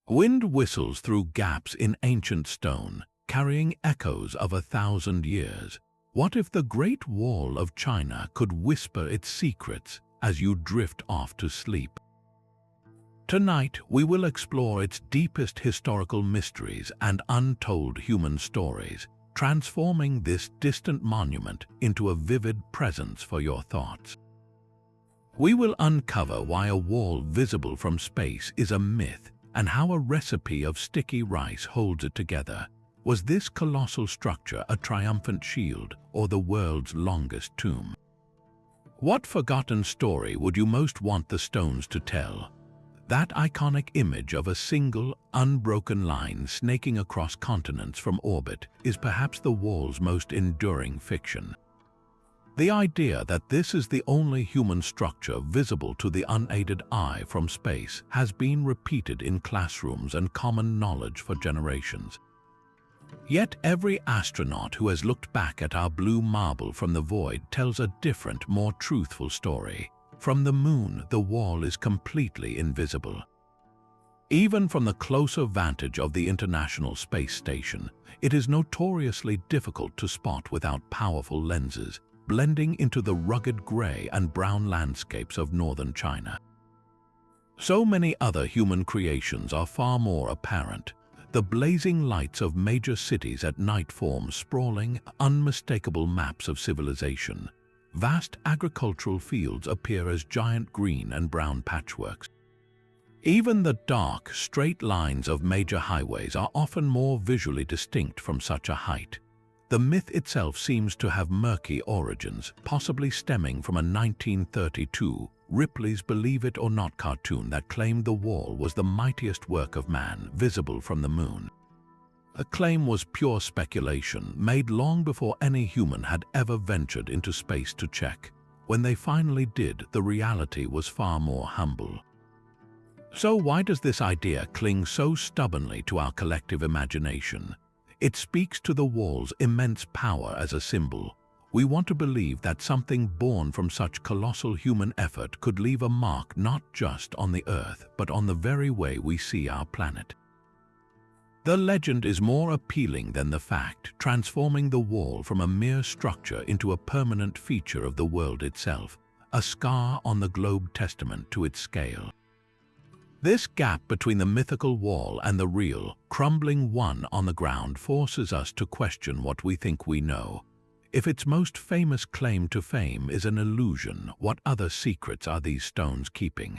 Wind whistles through gaps in ancient stone, carrying echoes of 1,000 years. What if the Great Wall of China could whisper its secrets as you drift off to sleep? Tonight, we will explore its deepest historical mysteries and untold human stories, transforming this distant monument into a vivid presence for your thoughts. We will uncover why a wall visible from space is a myth and how a recipe of sticky rice holds it together. Was this colossal structure a triumphant shield or the world's longest tomb? What forgotten story would you most want the stones to tell? That iconic image of a single, unbroken line snaking across continents from orbit is perhaps the wall's most enduring fiction. The idea that this is the only human structure visible to the unaided eye from space has been repeated in classrooms and common knowledge for generations. Yet every astronaut who has looked back at our blue marble from the void tells a different, more truthful story. From the moon, the wall is completely invisible. Even from the closer vantage of the International Space Station, it is notoriously difficult to spot without powerful lenses, blending into the rugged gray and brown landscapes of northern China. So many other human creations are far more apparent. The blazing lights of major cities at night form sprawling, unmistakable maps of civilization. Vast agricultural fields appear as giant green and brown patchworks. Even the dark, straight lines of major highways are often more visually distinct from such a height. The myth itself seems to have murky origins, possibly stemming from a 1932 Ripley's Believe It or Not cartoon that claimed the wall was the mightiest work of man visible from the moon. The claim was pure speculation, made long before any human had ever ventured into space to check. When they finally did, the reality was far more humble. So why does this idea cling so stubbornly to our collective imagination? It speaks to the wall's immense power as a symbol. We want to believe that something born from such colossal human effort could leave a mark not just on the Earth, but on the very way we see our planet. The legend is more appealing than the fact, transforming the wall from a mere structure into a permanent feature of the world itself, a scar on the globe testament to its scale. This gap between the mythical wall and the real, crumbling one on the ground forces us to question what we think we know. If its most famous claim to fame is an illusion, what other secrets are these stones keeping?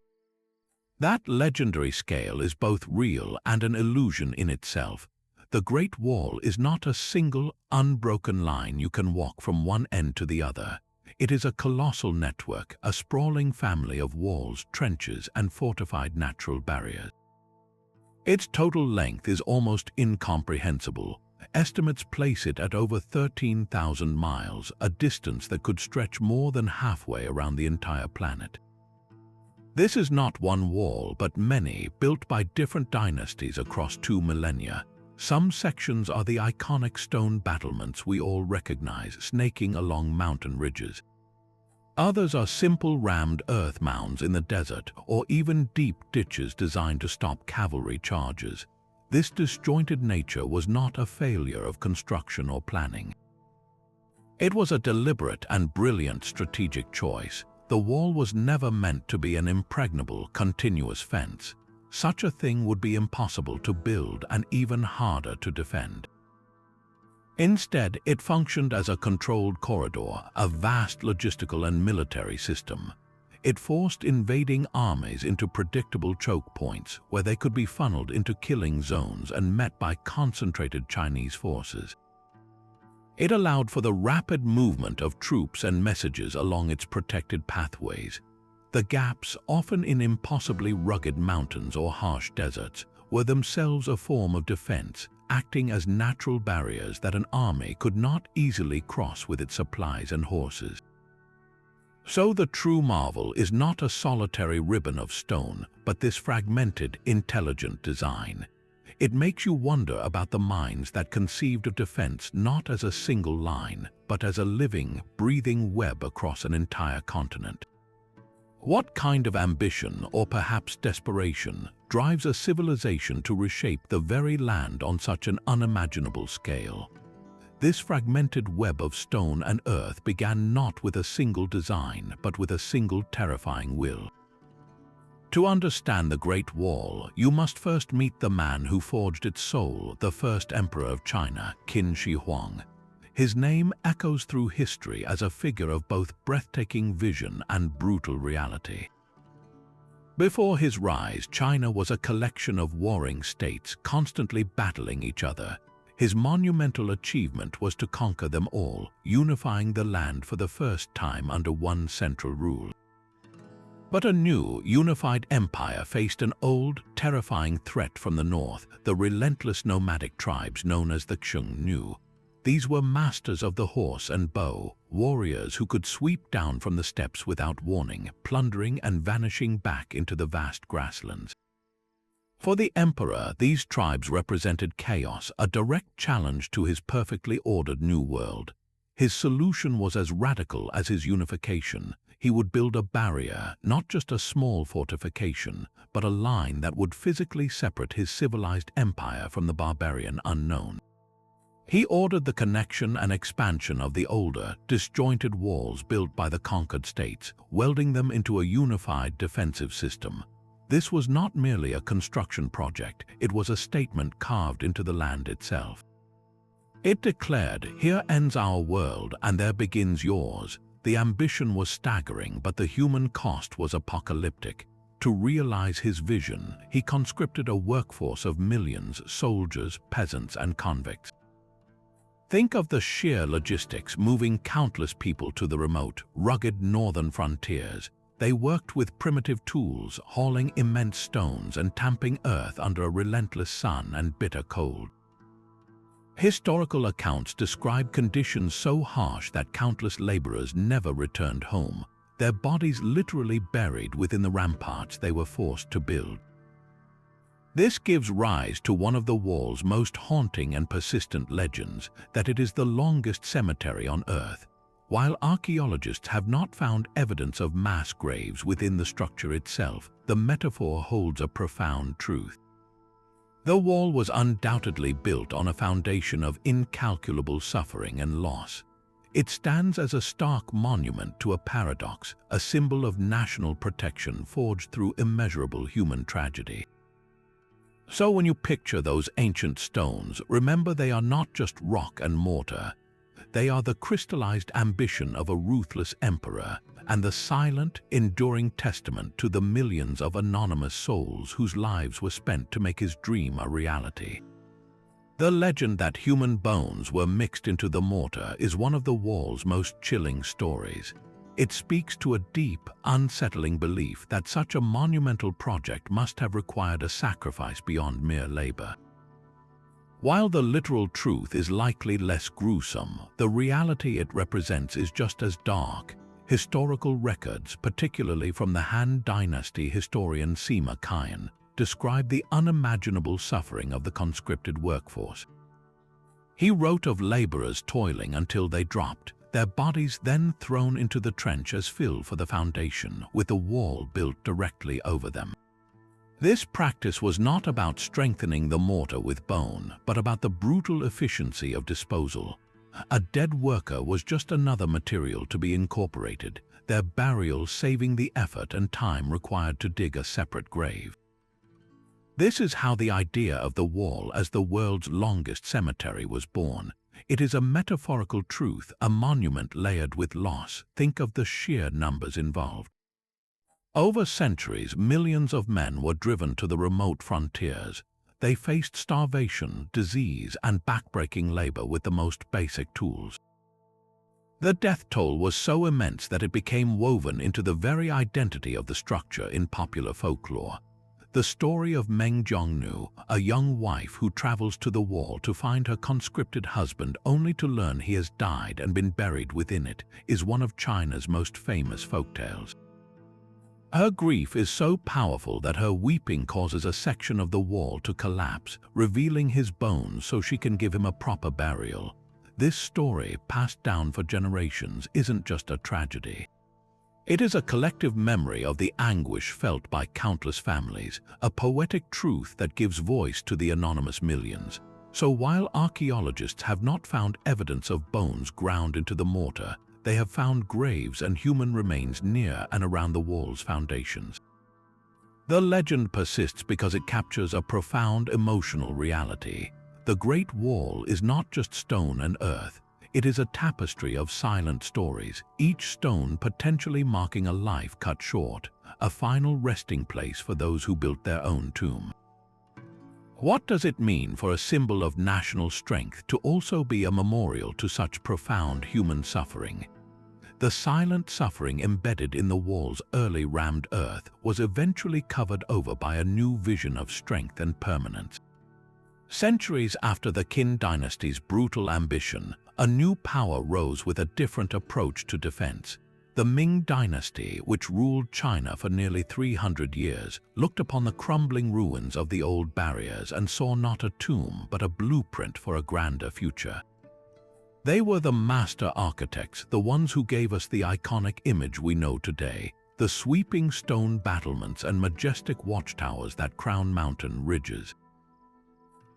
That legendary scale is both real and an illusion in itself. The Great Wall is not a single, unbroken line you can walk from one end to the other. It is a colossal network, a sprawling family of walls, trenches, and fortified natural barriers. Its total length is almost incomprehensible. Estimates place it at over 13,000 miles, a distance that could stretch more than halfway around the entire planet. This is not one wall, but many, built by different dynasties across 2 millennia. Some sections are the iconic stone battlements we all recognize, snaking along mountain ridges. Others are simple rammed earth mounds in the desert, or even deep ditches designed to stop cavalry charges. This disjointed nature was not a failure of construction or planning. It was a deliberate and brilliant strategic choice. The wall was never meant to be an impregnable, continuous fence. Such a thing would be impossible to build and even harder to defend. Instead, it functioned as a controlled corridor, a vast logistical and military system. It forced invading armies into predictable choke points where they could be funneled into killing zones and met by concentrated Chinese forces. It allowed for the rapid movement of troops and messages along its protected pathways. The gaps, often in impossibly rugged mountains or harsh deserts, were themselves a form of defense, acting as natural barriers that an army could not easily cross with its supplies and horses. So the true marvel is not a solitary ribbon of stone, but this fragmented, intelligent design. It makes you wonder about the minds that conceived of defense not as a single line, but as a living, breathing web across an entire continent. What kind of ambition, or perhaps desperation, drives a civilization to reshape the very land on such an unimaginable scale? This fragmented web of stone and earth began not with a single design, but with a single terrifying will. To understand the Great Wall, you must first meet the man who forged its soul, the first emperor of China, Qin Shi Huang. His name echoes through history as a figure of both breathtaking vision and brutal reality. Before his rise, China was a collection of warring states constantly battling each other. His monumental achievement was to conquer them all, unifying the land for the first time under one central rule. But a new, unified empire faced an old, terrifying threat from the north, the relentless nomadic tribes known as the Xiongnu. These were masters of the horse and bow, warriors who could sweep down from the steppes without warning, plundering and vanishing back into the vast grasslands. For the emperor, these tribes represented chaos, a direct challenge to his perfectly ordered new world. His solution was as radical as his unification. He would build a barrier, not just a small fortification, but a line that would physically separate his civilized empire from the barbarian unknown. He ordered the connection and expansion of the older, disjointed walls built by the conquered states, welding them into a unified defensive system. This was not merely a construction project, it was a statement carved into the land itself. It declared, "Here ends our world and there begins yours." The ambition was staggering, but the human cost was apocalyptic. To realize his vision, he conscripted a workforce of millions, soldiers, peasants, and convicts. Think of the sheer logistics, moving countless people to the remote, rugged northern frontiers. They worked with primitive tools, hauling immense stones and tamping earth under a relentless sun and bitter cold. Historical accounts describe conditions so harsh that countless laborers never returned home, their bodies literally buried within the ramparts they were forced to build. This gives rise to one of the wall's most haunting and persistent legends, that it is the longest cemetery on Earth. While archaeologists have not found evidence of mass graves within the structure itself, the metaphor holds a profound truth. The wall was undoubtedly built on a foundation of incalculable suffering and loss. It stands as a stark monument to a paradox, a symbol of national protection forged through immeasurable human tragedy. So when you picture those ancient stones, remember they are not just rock and mortar. They are the crystallized ambition of a ruthless emperor and the silent, enduring testament to the millions of anonymous souls whose lives were spent to make his dream a reality. The legend that human bones were mixed into the mortar is one of the wall's most chilling stories. It speaks to a deep, unsettling belief that such a monumental project must have required a sacrifice beyond mere labor. While the literal truth is likely less gruesome, the reality it represents is just as dark. Historical records, particularly from the Han Dynasty historian Sima Qian, describe the unimaginable suffering of the conscripted workforce. He wrote of laborers toiling until they dropped, their bodies then thrown into the trench as fill for the foundation, with the wall built directly over them. This practice was not about strengthening the mortar with bone, but about the brutal efficiency of disposal. A dead worker was just another material to be incorporated, their burial saving the effort and time required to dig a separate grave. This is how the idea of the wall as the world's longest cemetery was born. It is a metaphorical truth, a monument layered with loss. Think of the sheer numbers involved. Over centuries, millions of men were driven to the remote frontiers. They faced starvation, disease, and backbreaking labor with the most basic tools. The death toll was so immense that it became woven into the very identity of the structure in popular folklore. The story of Meng Zhongnu, a young wife who travels to the wall to find her conscripted husband only to learn he has died and been buried within it, is one of China's most famous folktales. Her grief is so powerful that her weeping causes a section of the wall to collapse, revealing his bones so she can give him a proper burial. This story, passed down for generations, isn't just a tragedy. It is a collective memory of the anguish felt by countless families, a poetic truth that gives voice to the anonymous millions. So while archaeologists have not found evidence of bones ground into the mortar, they have found graves and human remains near and around the wall's foundations. The legend persists because it captures a profound emotional reality. The Great Wall is not just stone and earth. It is a tapestry of silent stories, each stone potentially marking a life cut short, a final resting place for those who built their own tomb. What does it mean for a symbol of national strength to also be a memorial to such profound human suffering? The silent suffering embedded in the wall's early rammed earth was eventually covered over by a new vision of strength and permanence. Centuries after the Qin dynasty's brutal ambition, a new power rose with a different approach to defense. The Ming dynasty, which ruled China for nearly 300 years, looked upon the crumbling ruins of the old barriers and saw not a tomb but a blueprint for a grander future. They were the master architects, the ones who gave us the iconic image we know today, the sweeping stone battlements and majestic watchtowers that crown mountain ridges.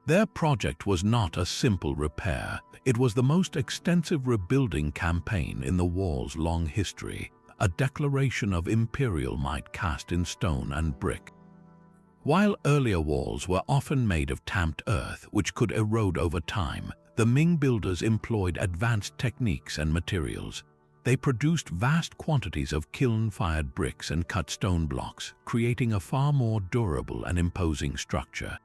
Their project was not a simple repair. It was the most extensive rebuilding campaign in the wall's long history, a declaration of imperial might cast in stone and brick. While earlier walls were often made of tamped earth, which could erode over time, the Ming builders employed advanced techniques and materials. They produced vast quantities of kiln-fired bricks and cut stone blocks, creating a far more durable and imposing structure.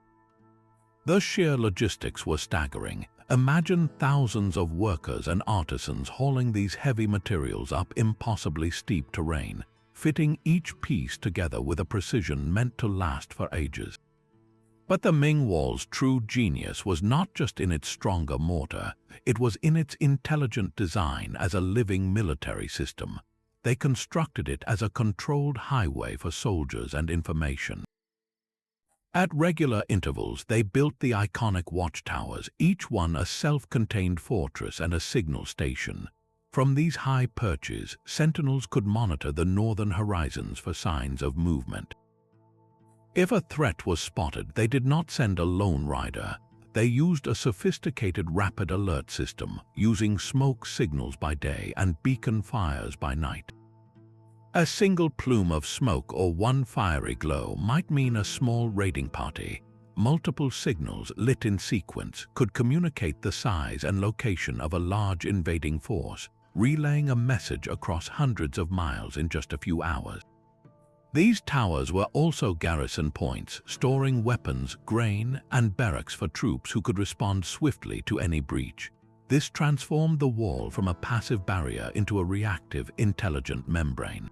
The sheer logistics were staggering. Imagine thousands of workers and artisans hauling these heavy materials up impossibly steep terrain, fitting each piece together with a precision meant to last for ages. But the Ming Wall's true genius was not just in its stronger mortar, it was in its intelligent design as a living military system. They constructed it as a controlled highway for soldiers and information. At regular intervals, they built the iconic watchtowers, each one a self-contained fortress and a signal station. From these high perches, sentinels could monitor the northern horizons for signs of movement. If a threat was spotted, they did not send a lone rider. They used a sophisticated rapid alert system, using smoke signals by day and beacon fires by night. A single plume of smoke or one fiery glow might mean a small raiding party. Multiple signals lit in sequence could communicate the size and location of a large invading force, relaying a message across hundreds of miles in just a few hours. These towers were also garrison points, storing weapons, grain, and barracks for troops who could respond swiftly to any breach. This transformed the wall from a passive barrier into a reactive, intelligent membrane.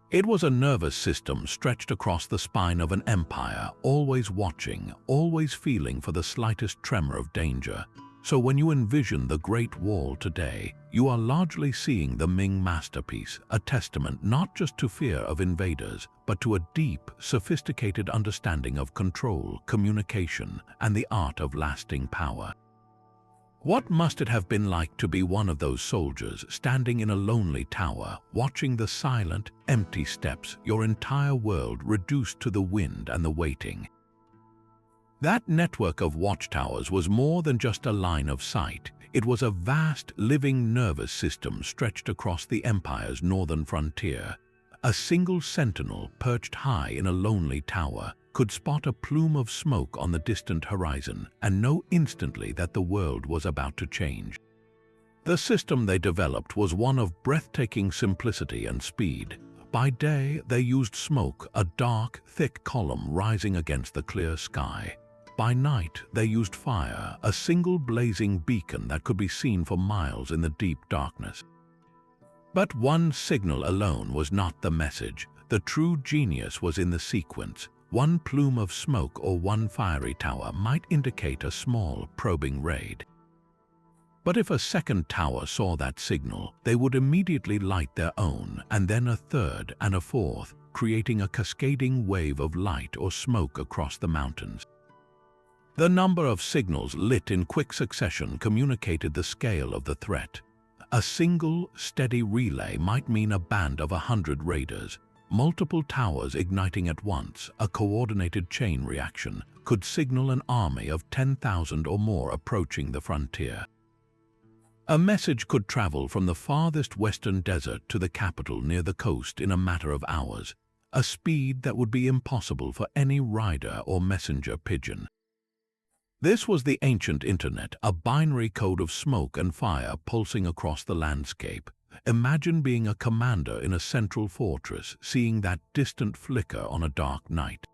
It was a nervous system stretched across the spine of an empire, always watching, always feeling for the slightest tremor of danger. So when you envision the Great Wall today, you are largely seeing the Ming masterpiece, a testament not just to fear of invaders, but to a deep, sophisticated understanding of control, communication, and the art of lasting power. What must it have been like to be one of those soldiers standing in a lonely tower, watching the silent, empty steps, your entire world reduced to the wind and the waiting? That network of watchtowers was more than just a line of sight. It was a vast, living nervous system stretched across the empire's northern frontier. A single sentinel, perched high in a lonely tower, could spot a plume of smoke on the distant horizon and know instantly that the world was about to change. The system they developed was one of breathtaking simplicity and speed. By day, they used smoke, a dark, thick column rising against the clear sky. By night, they used fire, a single blazing beacon that could be seen for miles in the deep darkness. But one signal alone was not the message. The true genius was in the sequence. One plume of smoke or one fiery tower might indicate a small, probing raid. But if a second tower saw that signal, they would immediately light their own, and then a third and a fourth, creating a cascading wave of light or smoke across the mountains. The number of signals lit in quick succession communicated the scale of the threat. A single, steady relay might mean a band of 100 raiders. Multiple towers igniting at once, a coordinated chain reaction, could signal an army of 10,000 or more approaching the frontier. A message could travel from the farthest western desert to the capital near the coast in a matter of hours, a speed that would be impossible for any rider or messenger pigeon. This was the ancient internet, a binary code of smoke and fire pulsing across the landscape. Imagine being a commander in a central fortress, seeing that distant flicker on a dark night.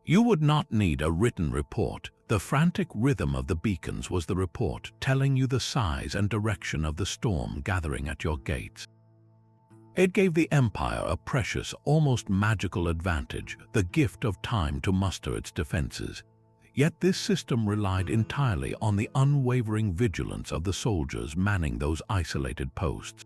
You would not need a written report. The frantic rhythm of the beacons was the report, telling you the size and direction of the storm gathering at your gates. It gave the Empire a precious, almost magical advantage, the gift of time to muster its defenses. Yet this system relied entirely on the unwavering vigilance of the soldiers manning those isolated posts.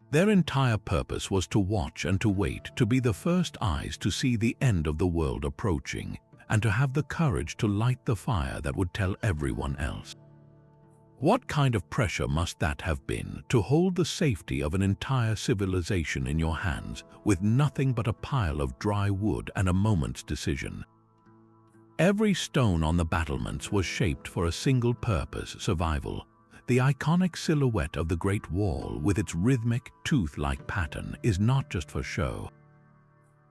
Their entire purpose was to watch and to wait, to be the first eyes to see the end of the world approaching, and to have the courage to light the fire that would tell everyone else. What kind of pressure must that have been, to hold the safety of an entire civilization in your hands, with nothing but a pile of dry wood and a moment's decision? Every stone on the battlements was shaped for a single purpose: survival. The iconic silhouette of the Great Wall, with its rhythmic, tooth-like pattern, is not just for show.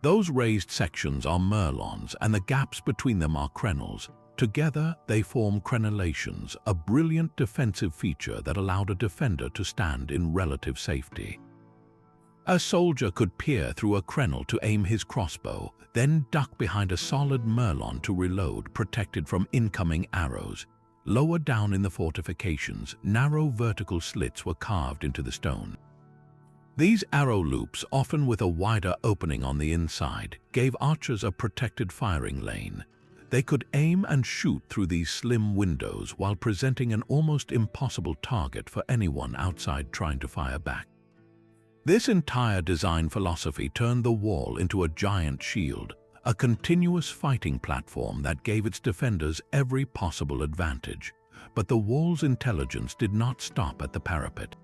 Those raised sections are merlons, and the gaps between them are crenels. Together, they form crenellations, a brilliant defensive feature that allowed a defender to stand in relative safety. A soldier could peer through a crenel to aim his crossbow, then duck behind a solid merlon to reload, protected from incoming arrows. Lower down in the fortifications, narrow vertical slits were carved into the stone. These arrow loops, often with a wider opening on the inside, gave archers a protected firing lane. They could aim and shoot through these slim windows while presenting an almost impossible target for anyone outside trying to fire back. This entire design philosophy turned the wall into a giant shield, a continuous fighting platform that gave its defenders every possible advantage. But the wall's intelligence did not stop at the parapet.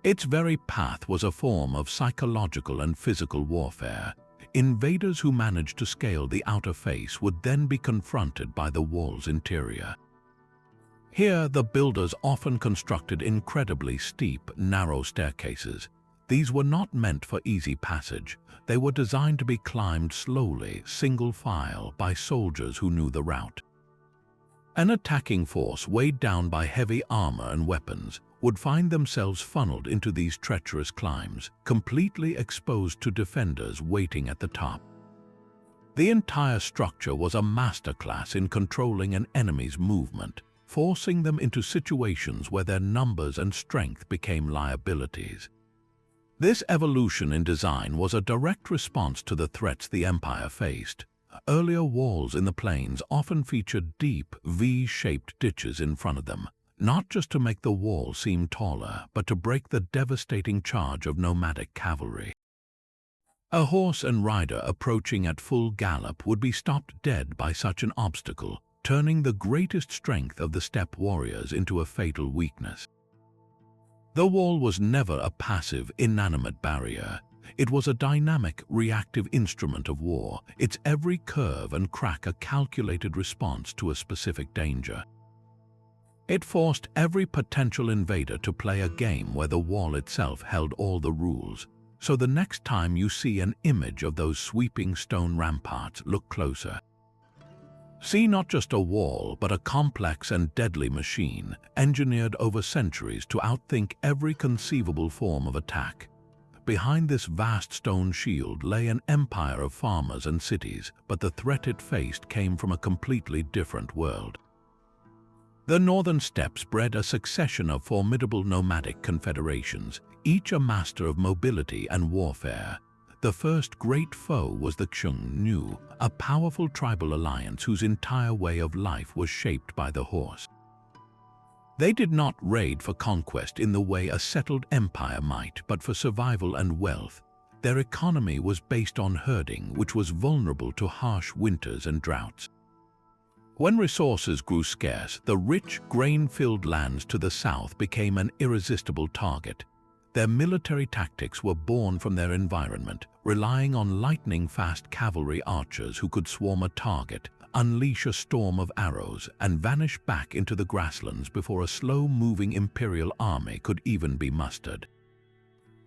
Its very path was a form of psychological and physical warfare. Invaders who managed to scale the outer face would then be confronted by the wall's interior. Here, the builders often constructed incredibly steep, narrow staircases. These were not meant for easy passage. They were designed to be climbed slowly, single file, by soldiers who knew the route. An attacking force weighed down by heavy armor and weapons would find themselves funneled into these treacherous climbs, completely exposed to defenders waiting at the top. The entire structure was a masterclass in controlling an enemy's movement, forcing them into situations where their numbers and strength became liabilities. This evolution in design was a direct response to the threats the Empire faced. Earlier walls in the plains often featured deep, V-shaped ditches in front of them, not just to make the wall seem taller, but to break the devastating charge of nomadic cavalry. A horse and rider approaching at full gallop would be stopped dead by such an obstacle, turning the greatest strength of the steppe warriors into a fatal weakness. The wall was never a passive, inanimate barrier. It was a dynamic, reactive instrument of war, its every curve and crack a calculated response to a specific danger. It forced every potential invader to play a game where the wall itself held all the rules. So the next time you see an image of those sweeping stone ramparts, look closer. See not just a wall, but a complex and deadly machine, engineered over centuries to outthink every conceivable form of attack. Behind this vast stone shield lay an empire of farmers and cities, but the threat it faced came from a completely different world. The northern steppes bred a succession of formidable nomadic confederations, each a master of mobility and warfare. The first great foe was the Xiongnu, a powerful tribal alliance whose entire way of life was shaped by the horse. They did not raid for conquest in the way a settled empire might, but for survival and wealth. Their economy was based on herding, which was vulnerable to harsh winters and droughts. When resources grew scarce, the rich, grain-filled lands to the south became an irresistible target. Their military tactics were born from their environment, relying on lightning-fast cavalry archers who could swarm a target, unleash a storm of arrows, and vanish back into the grasslands before a slow-moving imperial army could even be mustered.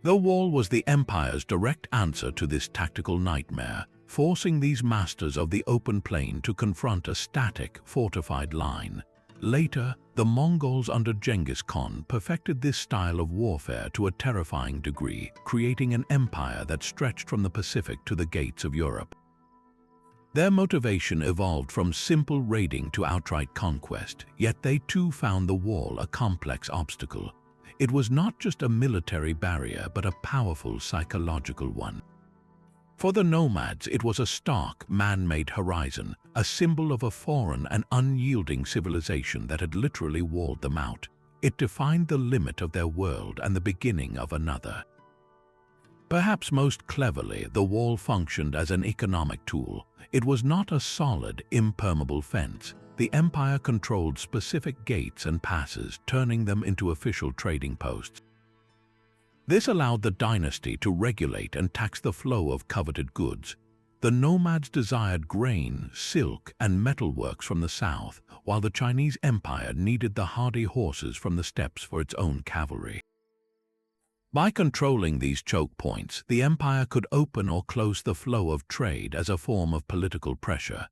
The wall was the empire's direct answer to this tactical nightmare, forcing these masters of the open plain to confront a static, fortified line. Later, the Mongols under Genghis Khan perfected this style of warfare to a terrifying degree, creating an empire that stretched from the Pacific to the gates of Europe. Their motivation evolved from simple raiding to outright conquest, yet they too found the wall a complex obstacle. It was not just a military barrier, but a powerful psychological one. For the nomads, it was a stark, man-made horizon, a symbol of a foreign and unyielding civilization that had literally walled them out. It defined the limit of their world and the beginning of another. Perhaps most cleverly, the wall functioned as an economic tool. It was not a solid, impermeable fence. The empire controlled specific gates and passes, turning them into official trading posts. This allowed the dynasty to regulate and tax the flow of coveted goods. The nomads desired grain, silk, and metalworks from the south, while the Chinese empire needed the hardy horses from the steppes for its own cavalry. By controlling these choke points, the empire could open or close the flow of trade as a form of political pressure.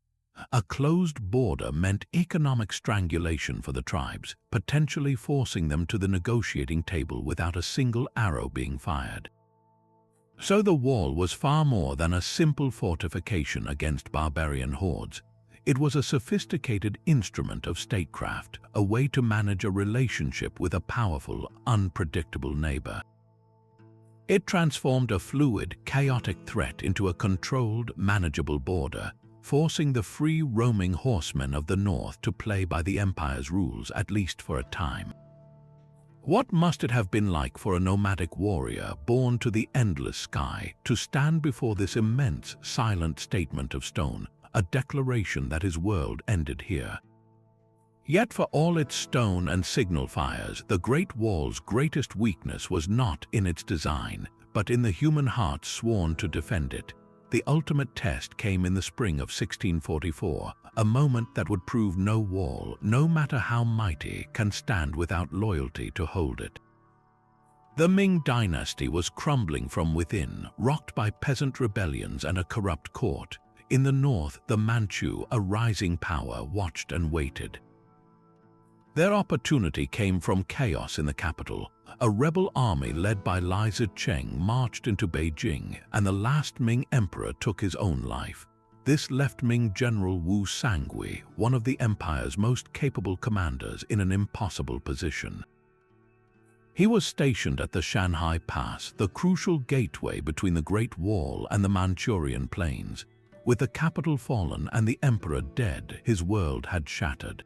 A closed border meant economic strangulation for the tribes, potentially forcing them to the negotiating table without a single arrow being fired. So the wall was far more than a simple fortification against barbarian hordes. It was a sophisticated instrument of statecraft, a way to manage a relationship with a powerful, unpredictable neighbor. It transformed a fluid, chaotic threat into a controlled, manageable border, forcing the free-roaming horsemen of the north to play by the empire's rules, at least for a time. What must it have been like for a nomadic warrior born to the endless sky to stand before this immense, silent statement of stone, a declaration that his world ended here? Yet for all its stone and signal fires, the Great Wall's greatest weakness was not in its design, but in the human heart sworn to defend it. The ultimate test came in the spring of 1644, a moment that would prove no wall, no matter how mighty, can stand without loyalty to hold it. The Ming dynasty was crumbling from within, rocked by peasant rebellions and a corrupt court. In the north, the Manchu, a rising power, watched and waited. Their opportunity came from chaos in the capital. A rebel army led by Li Zicheng marched into Beijing, and the last Ming emperor took his own life. This left Ming General Wu Sangui, one of the empire's most capable commanders, in an impossible position. He was stationed at the Shanhai Pass, the crucial gateway between the Great Wall and the Manchurian plains. With the capital fallen and the emperor dead, his world had shattered.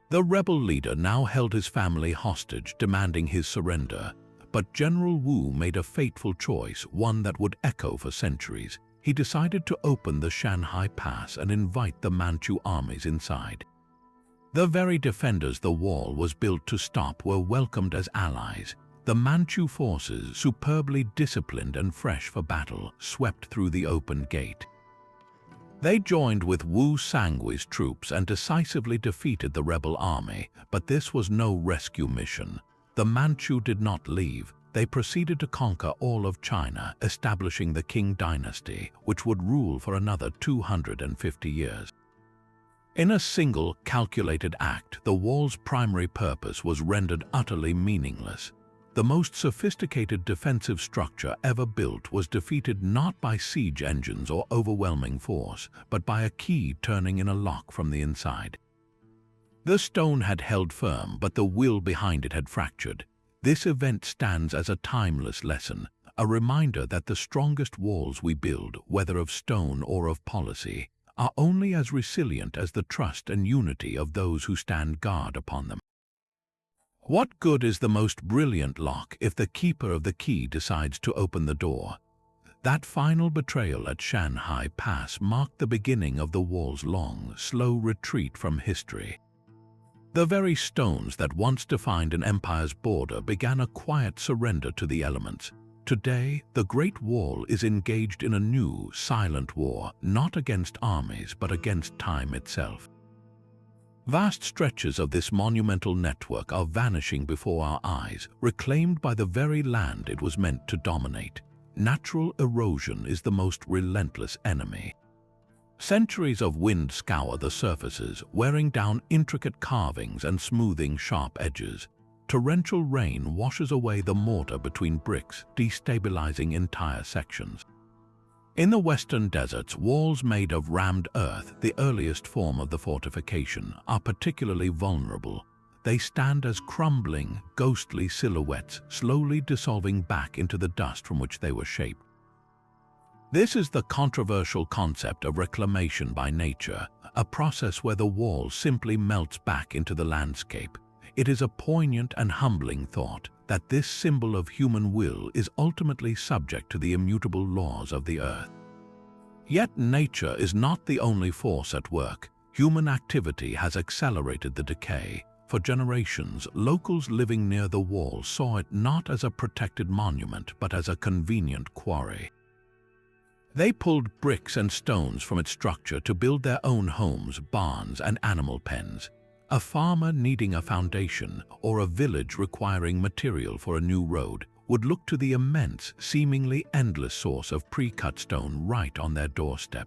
The rebel leader now held his family hostage, demanding his surrender. But General Wu made a fateful choice, one that would echo for centuries. He decided to open the Shanhai Pass and invite the Manchu armies inside. The very defenders the wall was built to stop were welcomed as allies. The Manchu forces, superbly disciplined and fresh for battle, swept through the open gate. They joined with Wu Sangui's troops and decisively defeated the rebel army, but this was no rescue mission. The Manchu did not leave. They proceeded to conquer all of China, establishing the Qing dynasty, which would rule for another 250 years. In a single, calculated act, the wall's primary purpose was rendered utterly meaningless. The most sophisticated defensive structure ever built was defeated not by siege engines or overwhelming force, but by a key turning in a lock from the inside. The stone had held firm, but the will behind it had fractured. This event stands as a timeless lesson, a reminder that the strongest walls we build, whether of stone or of policy, are only as resilient as the trust and unity of those who stand guard upon them. What good is the most brilliant lock if the keeper of the key decides to open the door? That final betrayal at Shanhai Pass marked the beginning of the wall's long, slow retreat from history. The very stones that once defined an empire's border began a quiet surrender to the elements. Today, the Great Wall is engaged in a new, silent war, not against armies but against time itself. Vast stretches of this monumental network are vanishing before our eyes, reclaimed by the very land it was meant to dominate. Natural erosion is the most relentless enemy. Centuries of wind scour the surfaces, wearing down intricate carvings and smoothing sharp edges. Torrential rain washes away the mortar between bricks, destabilizing entire sections. In the western deserts, walls made of rammed earth, the earliest form of the fortification, are particularly vulnerable. They stand as crumbling, ghostly silhouettes, slowly dissolving back into the dust from which they were shaped. This is the controversial concept of reclamation by nature, a process where the wall simply melts back into the landscape. It is a poignant and humbling thought that this symbol of human will is ultimately subject to the immutable laws of the earth. Yet nature is not the only force at work. Human activity has accelerated the decay. For generations, locals living near the wall saw it not as a protected monument but as a convenient quarry. They pulled bricks and stones from its structure to build their own homes, barns, and animal pens. A farmer needing a foundation or a village requiring material for a new road would look to the immense, seemingly endless source of pre-cut stone right on their doorstep.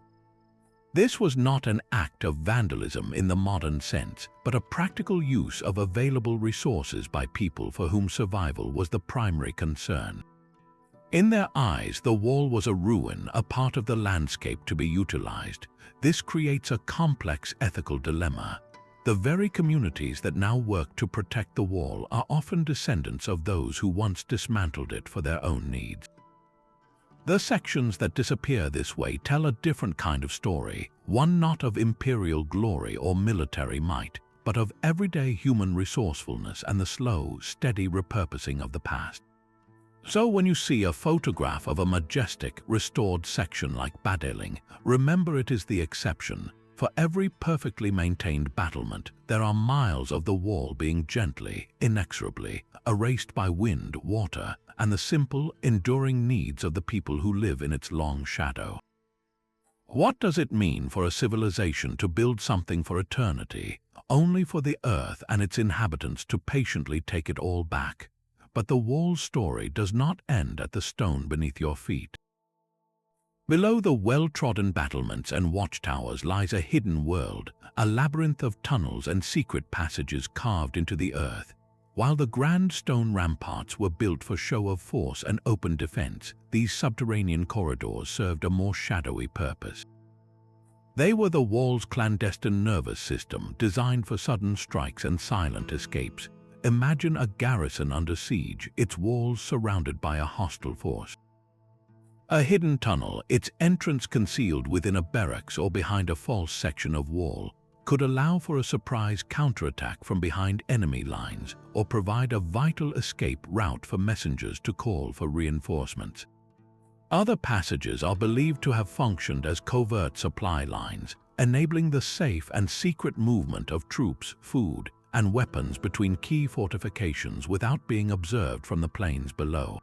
This was not an act of vandalism in the modern sense, but a practical use of available resources by people for whom survival was the primary concern. In their eyes, the wall was a ruin, a part of the landscape to be utilized. This creates a complex ethical dilemma. The very communities that now work to protect the wall are often descendants of those who once dismantled it for their own needs. The sections that disappear this way tell a different kind of story, one not of imperial glory or military might, but of everyday human resourcefulness and the slow, steady repurposing of the past. So when you see a photograph of a majestic, restored section like Badeling, remember it is the exception. For every perfectly maintained battlement, there are miles of the wall being gently, inexorably, erased by wind, water, and the simple, enduring needs of the people who live in its long shadow. What does it mean for a civilization to build something for eternity, only for the earth and its inhabitants to patiently take it all back? But the wall's story does not end at the stone beneath your feet. Below the well-trodden battlements and watchtowers lies a hidden world, a labyrinth of tunnels and secret passages carved into the earth. While the grand stone ramparts were built for show of force and open defense, these subterranean corridors served a more shadowy purpose. They were the wall's clandestine nervous system, designed for sudden strikes and silent escapes. Imagine a garrison under siege, its walls surrounded by a hostile force. A hidden tunnel, its entrance concealed within a barracks or behind a false section of wall, could allow for a surprise counterattack from behind enemy lines or provide a vital escape route for messengers to call for reinforcements. Other passages are believed to have functioned as covert supply lines, enabling the safe and secret movement of troops, food, and weapons between key fortifications without being observed from the plains below.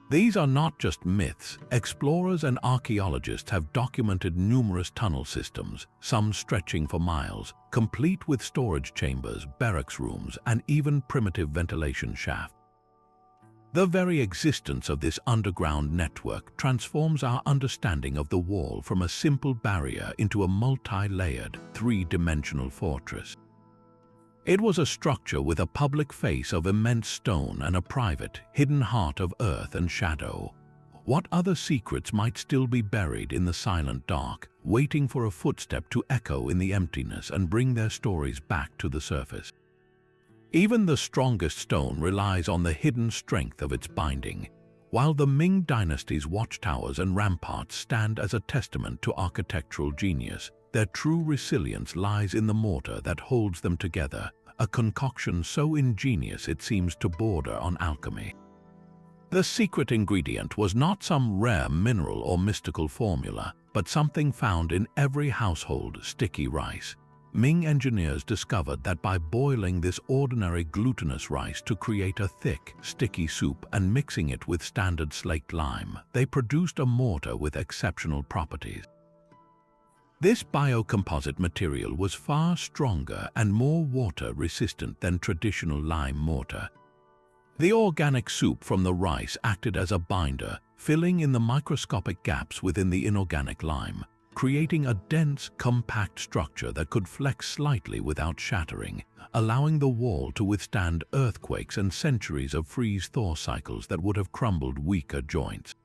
These are not just myths. Explorers and archaeologists have documented numerous tunnel systems, some stretching for miles, complete with storage chambers, barracks rooms, and even primitive ventilation shafts. The very existence of this underground network transforms our understanding of the wall from a simple barrier into a multi-layered, three-dimensional fortress. It was a structure with a public face of immense stone and a private, hidden heart of earth and shadow. What other secrets might still be buried in the silent dark, waiting for a footstep to echo in the emptiness and bring their stories back to the surface? Even the strongest stone relies on the hidden strength of its binding. While the Ming dynasty's watchtowers and ramparts stand as a testament to architectural genius, their true resilience lies in the mortar that holds them together, a concoction so ingenious it seems to border on alchemy. The secret ingredient was not some rare mineral or mystical formula, but something found in every household: sticky rice. Ming engineers discovered that by boiling this ordinary glutinous rice to create a thick, sticky soup and mixing it with standard slaked lime, they produced a mortar with exceptional properties. This biocomposite material was far stronger and more water-resistant than traditional lime mortar. The organic soup from the rice acted as a binder, filling in the microscopic gaps within the inorganic lime, creating a dense, compact structure that could flex slightly without shattering, allowing the wall to withstand earthquakes and centuries of freeze-thaw cycles that would have crumbled weaker joints.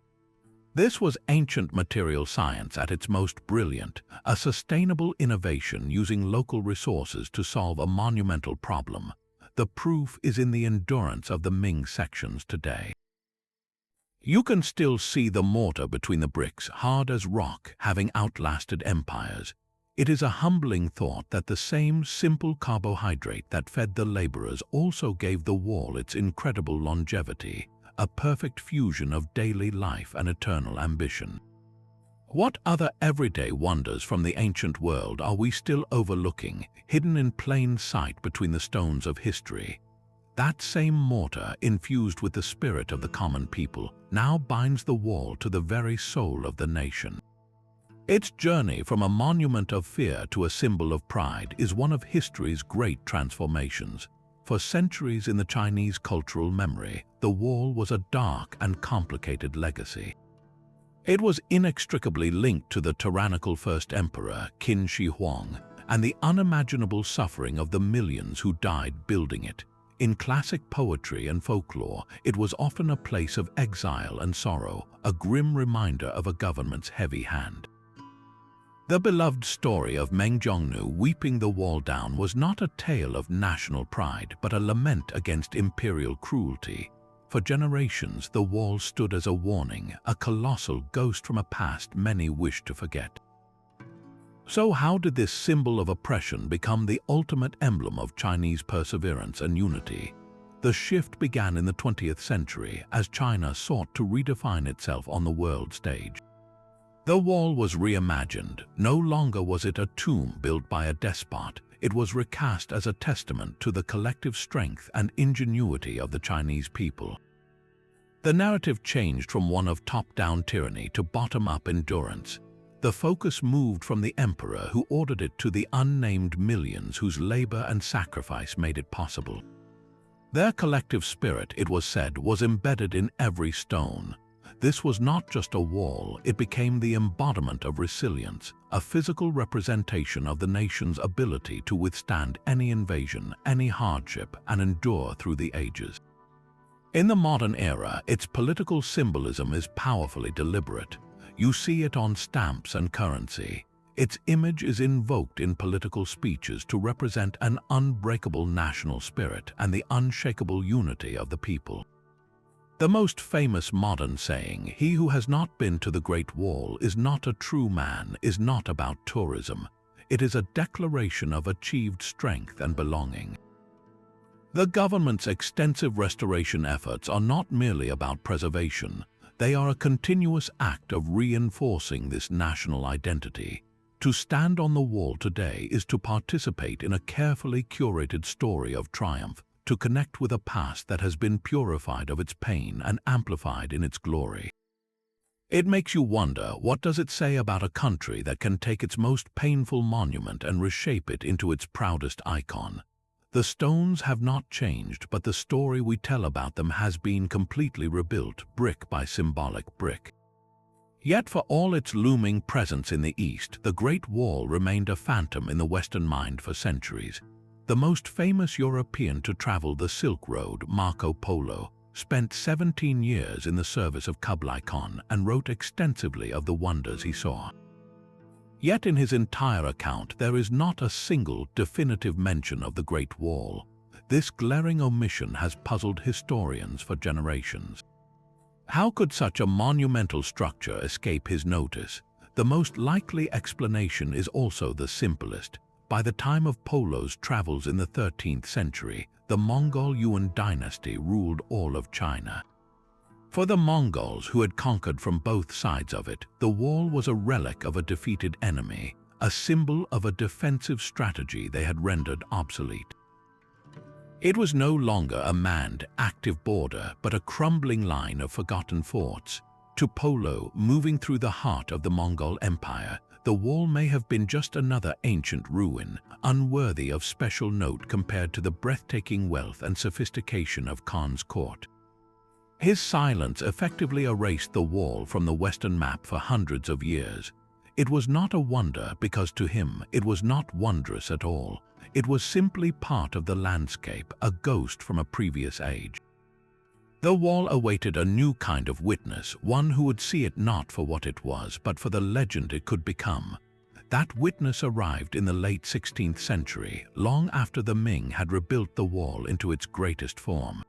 This was ancient material science at its most brilliant, a sustainable innovation using local resources to solve a monumental problem. The proof is in the endurance of the Ming sections today. You can still see the mortar between the bricks, hard as rock, having outlasted empires. It is a humbling thought that the same simple carbohydrate that fed the laborers also gave the wall its incredible longevity, a perfect fusion of daily life and eternal ambition. What other everyday wonders from the ancient world are we still overlooking, hidden in plain sight between the stones of history? That same mortar, infused with the spirit of the common people, now binds the wall to the very soul of the nation. Its journey from a monument of fear to a symbol of pride is one of history's great transformations. For centuries in the Chinese cultural memory, the wall was a dark and complicated legacy. It was inextricably linked to the tyrannical first emperor, Qin Shi Huang, and the unimaginable suffering of the millions who died building it. In classic poetry and folklore, it was often a place of exile and sorrow, a grim reminder of a government's heavy hand. The beloved story of Meng Zhongnu weeping the wall down was not a tale of national pride, but a lament against imperial cruelty. For generations, the wall stood as a warning, a colossal ghost from a past many wished to forget. So how did this symbol of oppression become the ultimate emblem of Chinese perseverance and unity? The shift began in the 20th century as China sought to redefine itself on the world stage. The wall was reimagined. No longer was it a tomb built by a despot. It was recast as a testament to the collective strength and ingenuity of the Chinese people. The narrative changed from one of top-down tyranny to bottom-up endurance. The focus moved from the emperor who ordered it to the unnamed millions whose labor and sacrifice made it possible. Their collective spirit, it was said, was embedded in every stone. This was not just a wall, it became the embodiment of resilience, a physical representation of the nation's ability to withstand any invasion, any hardship, and endure through the ages. In the modern era, its political symbolism is powerfully deliberate. You see it on stamps and currency. Its image is invoked in political speeches to represent an unbreakable national spirit and the unshakable unity of the people. The most famous modern saying, "He who has not been to the Great Wall is not a true man," is not about tourism. It is a declaration of achieved strength and belonging. The government's extensive restoration efforts are not merely about preservation. They are a continuous act of reinforcing this national identity. To stand on the wall today is to participate in a carefully curated story of triumph, to connect with a past that has been purified of its pain and amplified in its glory. It makes you wonder, what does it say about a country that can take its most painful monument and reshape it into its proudest icon? The stones have not changed, but the story we tell about them has been completely rebuilt, brick by symbolic brick. Yet for all its looming presence in the East, the Great Wall remained a phantom in the Western mind for centuries. The most famous European to travel the Silk Road, Marco Polo, spent 17 years in the service of Kublai Khan and wrote extensively of the wonders he saw. Yet in his entire account there is not a single definitive mention of the Great Wall. This glaring omission has puzzled historians for generations. How could such a monumental structure escape his notice? The most likely explanation is also the simplest. By the time of Polo's travels in the 13th century, the Mongol Yuan dynasty ruled all of China. For the Mongols, who had conquered from both sides of it, the wall was a relic of a defeated enemy, a symbol of a defensive strategy they had rendered obsolete. It was no longer a manned, active border, but a crumbling line of forgotten forts. To Polo, moving through the heart of the Mongol Empire, the wall may have been just another ancient ruin, unworthy of special note compared to the breathtaking wealth and sophistication of Khan's court. His silence effectively erased the wall from the Western map for hundreds of years. It was not a wonder because to him it was not wondrous at all. It was simply part of the landscape, a ghost from a previous age. The wall awaited a new kind of witness, one who would see it not for what it was, but for the legend it could become. That witness arrived in the late 16th century, long after the Ming had rebuilt the wall into its greatest form.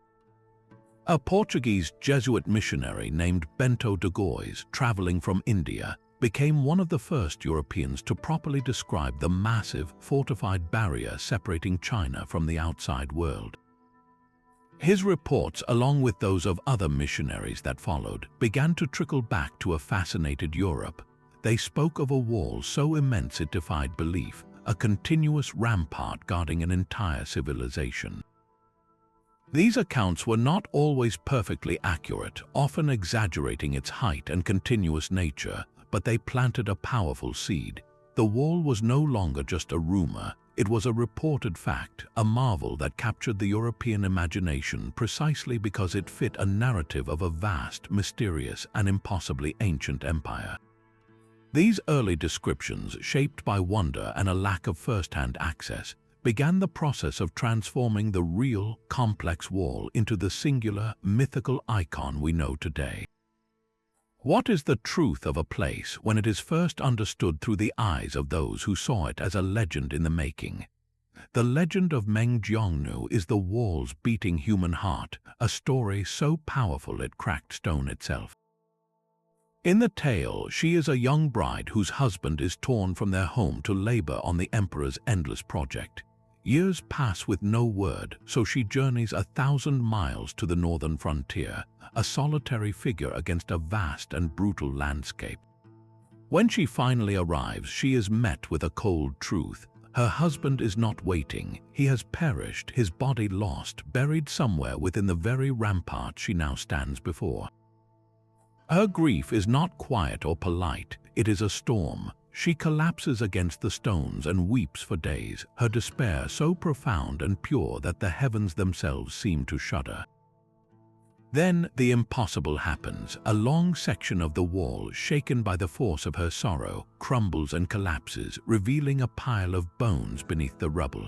A Portuguese Jesuit missionary named Bento de Gois, traveling from India, became one of the first Europeans to properly describe the massive, fortified barrier separating China from the outside world. His reports, along with those of other missionaries that followed, began to trickle back to a fascinated Europe. They spoke of a wall so immense it defied belief, a continuous rampart guarding an entire civilization. These accounts were not always perfectly accurate, often exaggerating its height and continuous nature, but they planted a powerful seed. The wall was no longer just a rumor, it was a reported fact, a marvel that captured the European imagination precisely because it fit a narrative of a vast, mysterious, and impossibly ancient empire. These early descriptions, shaped by wonder and a lack of first-hand access, began the process of transforming the real, complex wall into the singular, mythical icon we know today. What is the truth of a place when it is first understood through the eyes of those who saw it as a legend in the making? The legend of Meng Jiongnu is the wall's beating human heart, a story so powerful it cracked stone itself. In the tale, she is a young bride whose husband is torn from their home to labor on the emperor's endless project. Years pass with no word, so she journeys 1,000 miles to the northern frontier, a solitary figure against a vast and brutal landscape. When she finally arrives, she is met with a cold truth. Her husband is not waiting. He has perished, his body lost, buried somewhere within the very rampart she now stands before. Her grief is not quiet or polite, it is a storm. She collapses against the stones and weeps for days, her despair so profound and pure that the heavens themselves seem to shudder. Then the impossible happens. A long section of the wall, shaken by the force of her sorrow, crumbles and collapses, revealing a pile of bones beneath the rubble.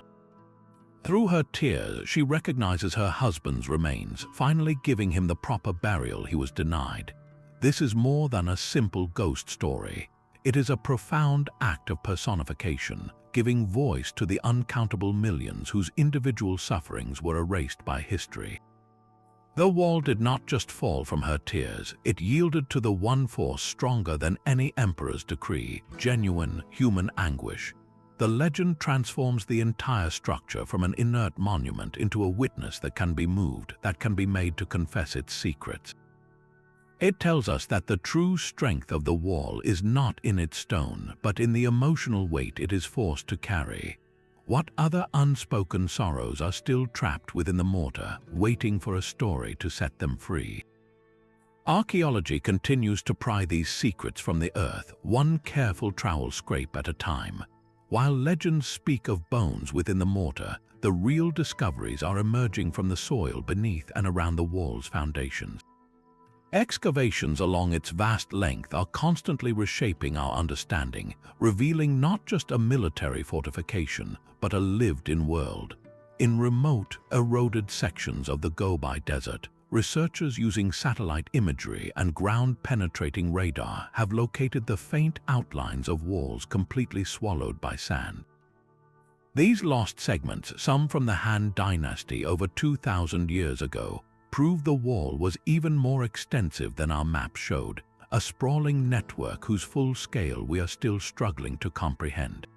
Through her tears, she recognizes her husband's remains, finally giving him the proper burial he was denied. This is more than a simple ghost story. It is a profound act of personification, giving voice to the uncountable millions whose individual sufferings were erased by history. The wall did not just fall from her tears, it yielded to the one force stronger than any emperor's decree, genuine human anguish. The legend transforms the entire structure from an inert monument into a witness that can be moved, that can be made to confess its secrets. It tells us that the true strength of the wall is not in its stone, but in the emotional weight it is forced to carry. What other unspoken sorrows are still trapped within the mortar, waiting for a story to set them free? Archaeology continues to pry these secrets from the earth, one careful trowel scrape at a time. While legends speak of bones within the mortar, the real discoveries are emerging from the soil beneath and around the wall's foundations. Excavations along its vast length are constantly reshaping our understanding, revealing not just a military fortification, but a lived-in world. In remote, eroded sections of the Gobi Desert, researchers using satellite imagery and ground-penetrating radar have located the faint outlines of walls completely swallowed by sand. These lost segments, some from the Han Dynasty over 2,000 years ago, prove the wall was even more extensive than our map showed, a sprawling network whose full scale we are still struggling to comprehend.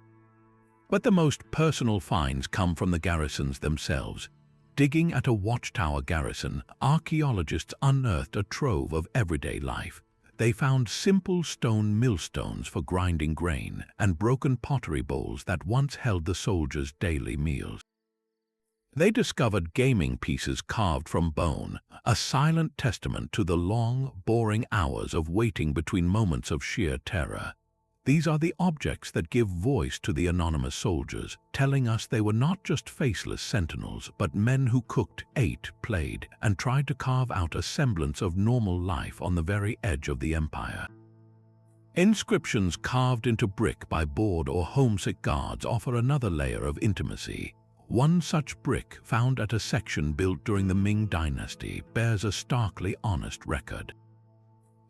But the most personal finds come from the garrisons themselves. Digging at a watchtower garrison, archaeologists unearthed a trove of everyday life. They found simple stone millstones for grinding grain and broken pottery bowls that once held the soldiers' daily meals. They discovered gaming pieces carved from bone, a silent testament to the long, boring hours of waiting between moments of sheer terror. These are the objects that give voice to the anonymous soldiers, telling us they were not just faceless sentinels, but men who cooked, ate, played, and tried to carve out a semblance of normal life on the very edge of the empire. Inscriptions carved into brick by bored or homesick guards offer another layer of intimacy. One such brick, found at a section built during the Ming Dynasty, bears a starkly honest record.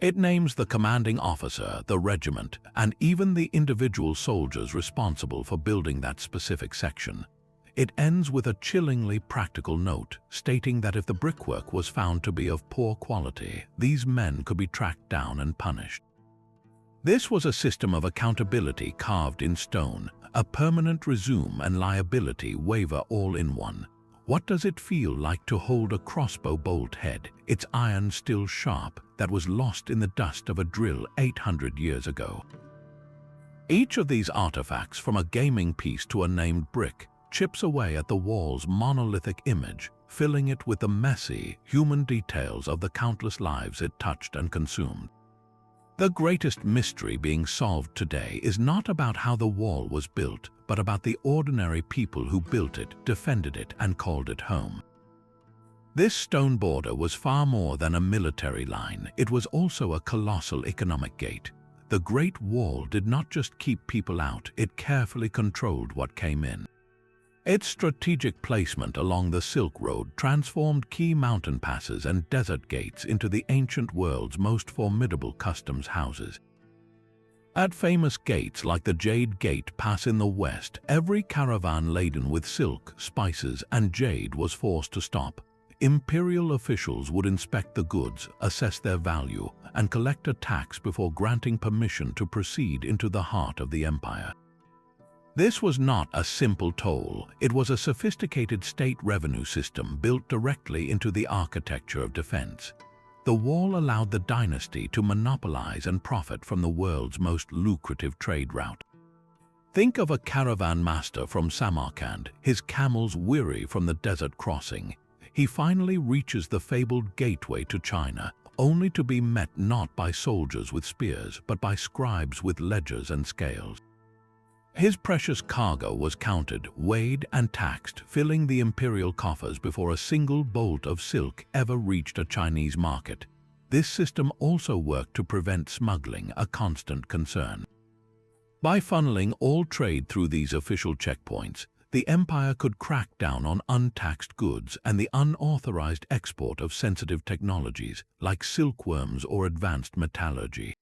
It names the commanding officer, the regiment, and even the individual soldiers responsible for building that specific section. It ends with a chillingly practical note, stating that if the brickwork was found to be of poor quality, these men could be tracked down and punished. This was a system of accountability carved in stone, a permanent resume and liability waiver all in one. What does it feel like to hold a crossbow bolt head, its iron still sharp, that was lost in the dust of a drill 800 years ago? Each of these artifacts, from a gaming piece to a named brick, chips away at the wall's monolithic image, filling it with the messy, human details of the countless lives it touched and consumed. The greatest mystery being solved today is not about how the wall was built, but about the ordinary people who built it, defended it, and called it home. This stone border was far more than a military line. It was also a colossal economic gate. The Great Wall did not just keep people out, it carefully controlled what came in. Its strategic placement along the Silk Road transformed key mountain passes and desert gates into the ancient world's most formidable customs houses. At famous gates like the Jade Gate Pass in the west, every caravan laden with silk, spices, and jade was forced to stop. Imperial officials would inspect the goods, assess their value, and collect a tax before granting permission to proceed into the heart of the empire. This was not a simple toll. It was a sophisticated state revenue system built directly into the architecture of defense. The wall allowed the dynasty to monopolize and profit from the world's most lucrative trade route. Think of a caravan master from Samarkand, his camels weary from the desert crossing. He finally reaches the fabled gateway to China, only to be met not by soldiers with spears, but by scribes with ledgers and scales. His precious cargo was counted, weighed, and taxed, filling the imperial coffers before a single bolt of silk ever reached a Chinese market. This system also worked to prevent smuggling, a constant concern. By funneling all trade through these official checkpoints, the empire could crack down on untaxed goods and the unauthorized export of sensitive technologies like silkworms or advanced metallurgy.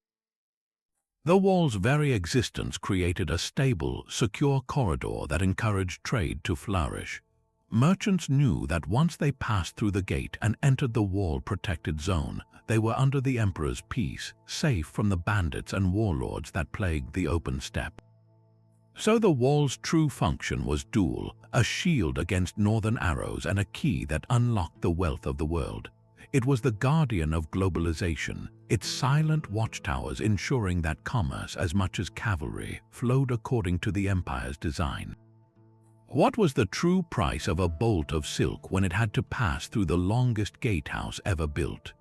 The wall's very existence created a stable, secure corridor that encouraged trade to flourish. Merchants knew that once they passed through the gate and entered the wall-protected zone, they were under the emperor's peace, safe from the bandits and warlords that plagued the open steppe. So the wall's true function was dual, a shield against northern arrows and a key that unlocked the wealth of the world. It was the guardian of globalization, its silent watchtowers ensuring that commerce, as much as cavalry, flowed according to the empire's design. What was the true price of a bolt of silk when it had to pass through the longest gatehouse ever built?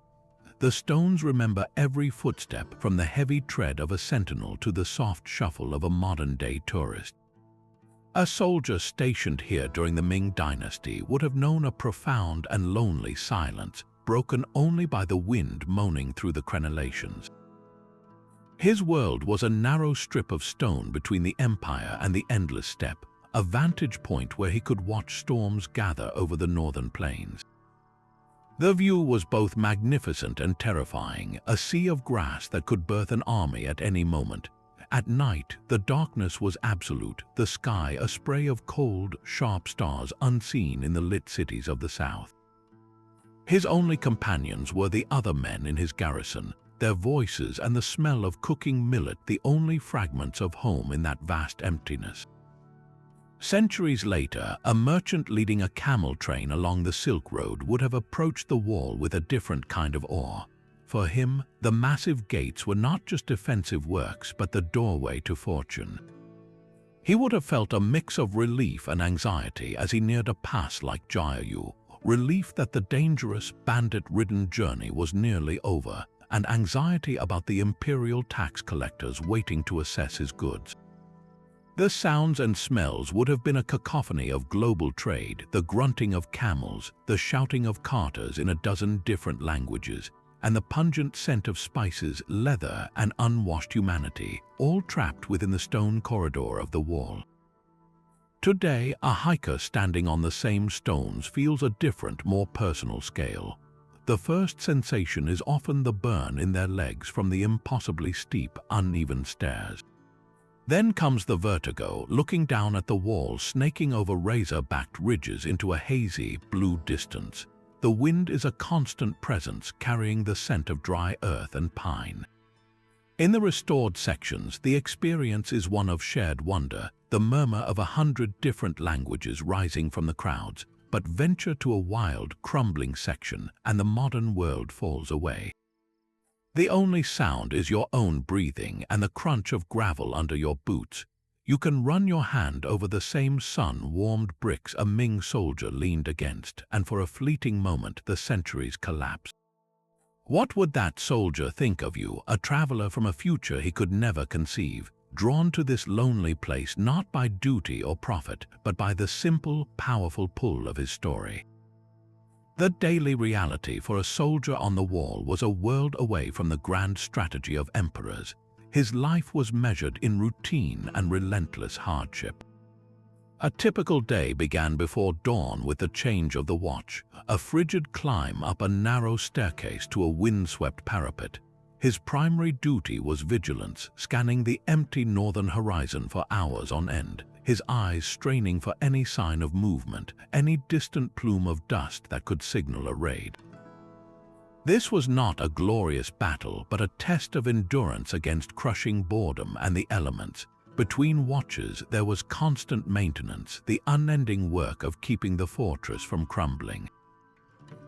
The stones remember every footstep, from the heavy tread of a sentinel to the soft shuffle of a modern-day tourist. A soldier stationed here during the Ming Dynasty would have known a profound and lonely silence, broken only by the wind moaning through the crenellations. His world was a narrow strip of stone between the empire and the endless steppe, a vantage point where he could watch storms gather over the northern plains. The view was both magnificent and terrifying, a sea of grass that could birth an army at any moment. At night, the darkness was absolute, the sky a spray of cold, sharp stars unseen in the lit cities of the south. His only companions were the other men in his garrison, their voices and the smell of cooking millet the only fragments of home in that vast emptiness. Centuries later, a merchant leading a camel train along the Silk Road would have approached the wall with a different kind of awe. For him, the massive gates were not just defensive works but the doorway to fortune. He would have felt a mix of relief and anxiety as he neared a pass like Jiayu, relief that the dangerous, bandit-ridden journey was nearly over, and anxiety about the imperial tax collectors waiting to assess his goods. The sounds and smells would have been a cacophony of global trade, the grunting of camels, the shouting of carters in a dozen different languages, and the pungent scent of spices, leather, and unwashed humanity, all trapped within the stone corridor of the wall. Today, a hiker standing on the same stones feels a different, more personal scale. The first sensation is often the burn in their legs from the impossibly steep, uneven stairs. Then comes the vertigo, looking down at the wall, snaking over razor-backed ridges into a hazy, blue distance. The wind is a constant presence, carrying the scent of dry earth and pine. In the restored sections, the experience is one of shared wonder, the murmur of 100 different languages rising from the crowds. But venture to a wild, crumbling section, and the modern world falls away. The only sound is your own breathing and the crunch of gravel under your boots. You can run your hand over the same sun-warmed bricks a Ming soldier leaned against, and for a fleeting moment the centuries collapse. What would that soldier think of you, a traveler from a future he could never conceive, drawn to this lonely place not by duty or profit, but by the simple, powerful pull of his story? The daily reality for a soldier on the wall was a world away from the grand strategy of emperors. His life was measured in routine and relentless hardship. A typical day began before dawn with the change of the watch, a frigid climb up a narrow staircase to a windswept parapet. His primary duty was vigilance, scanning the empty northern horizon for hours on end, his eyes straining for any sign of movement, any distant plume of dust that could signal a raid. This was not a glorious battle, but a test of endurance against crushing boredom and the elements. Between watches, there was constant maintenance, the unending work of keeping the fortress from crumbling.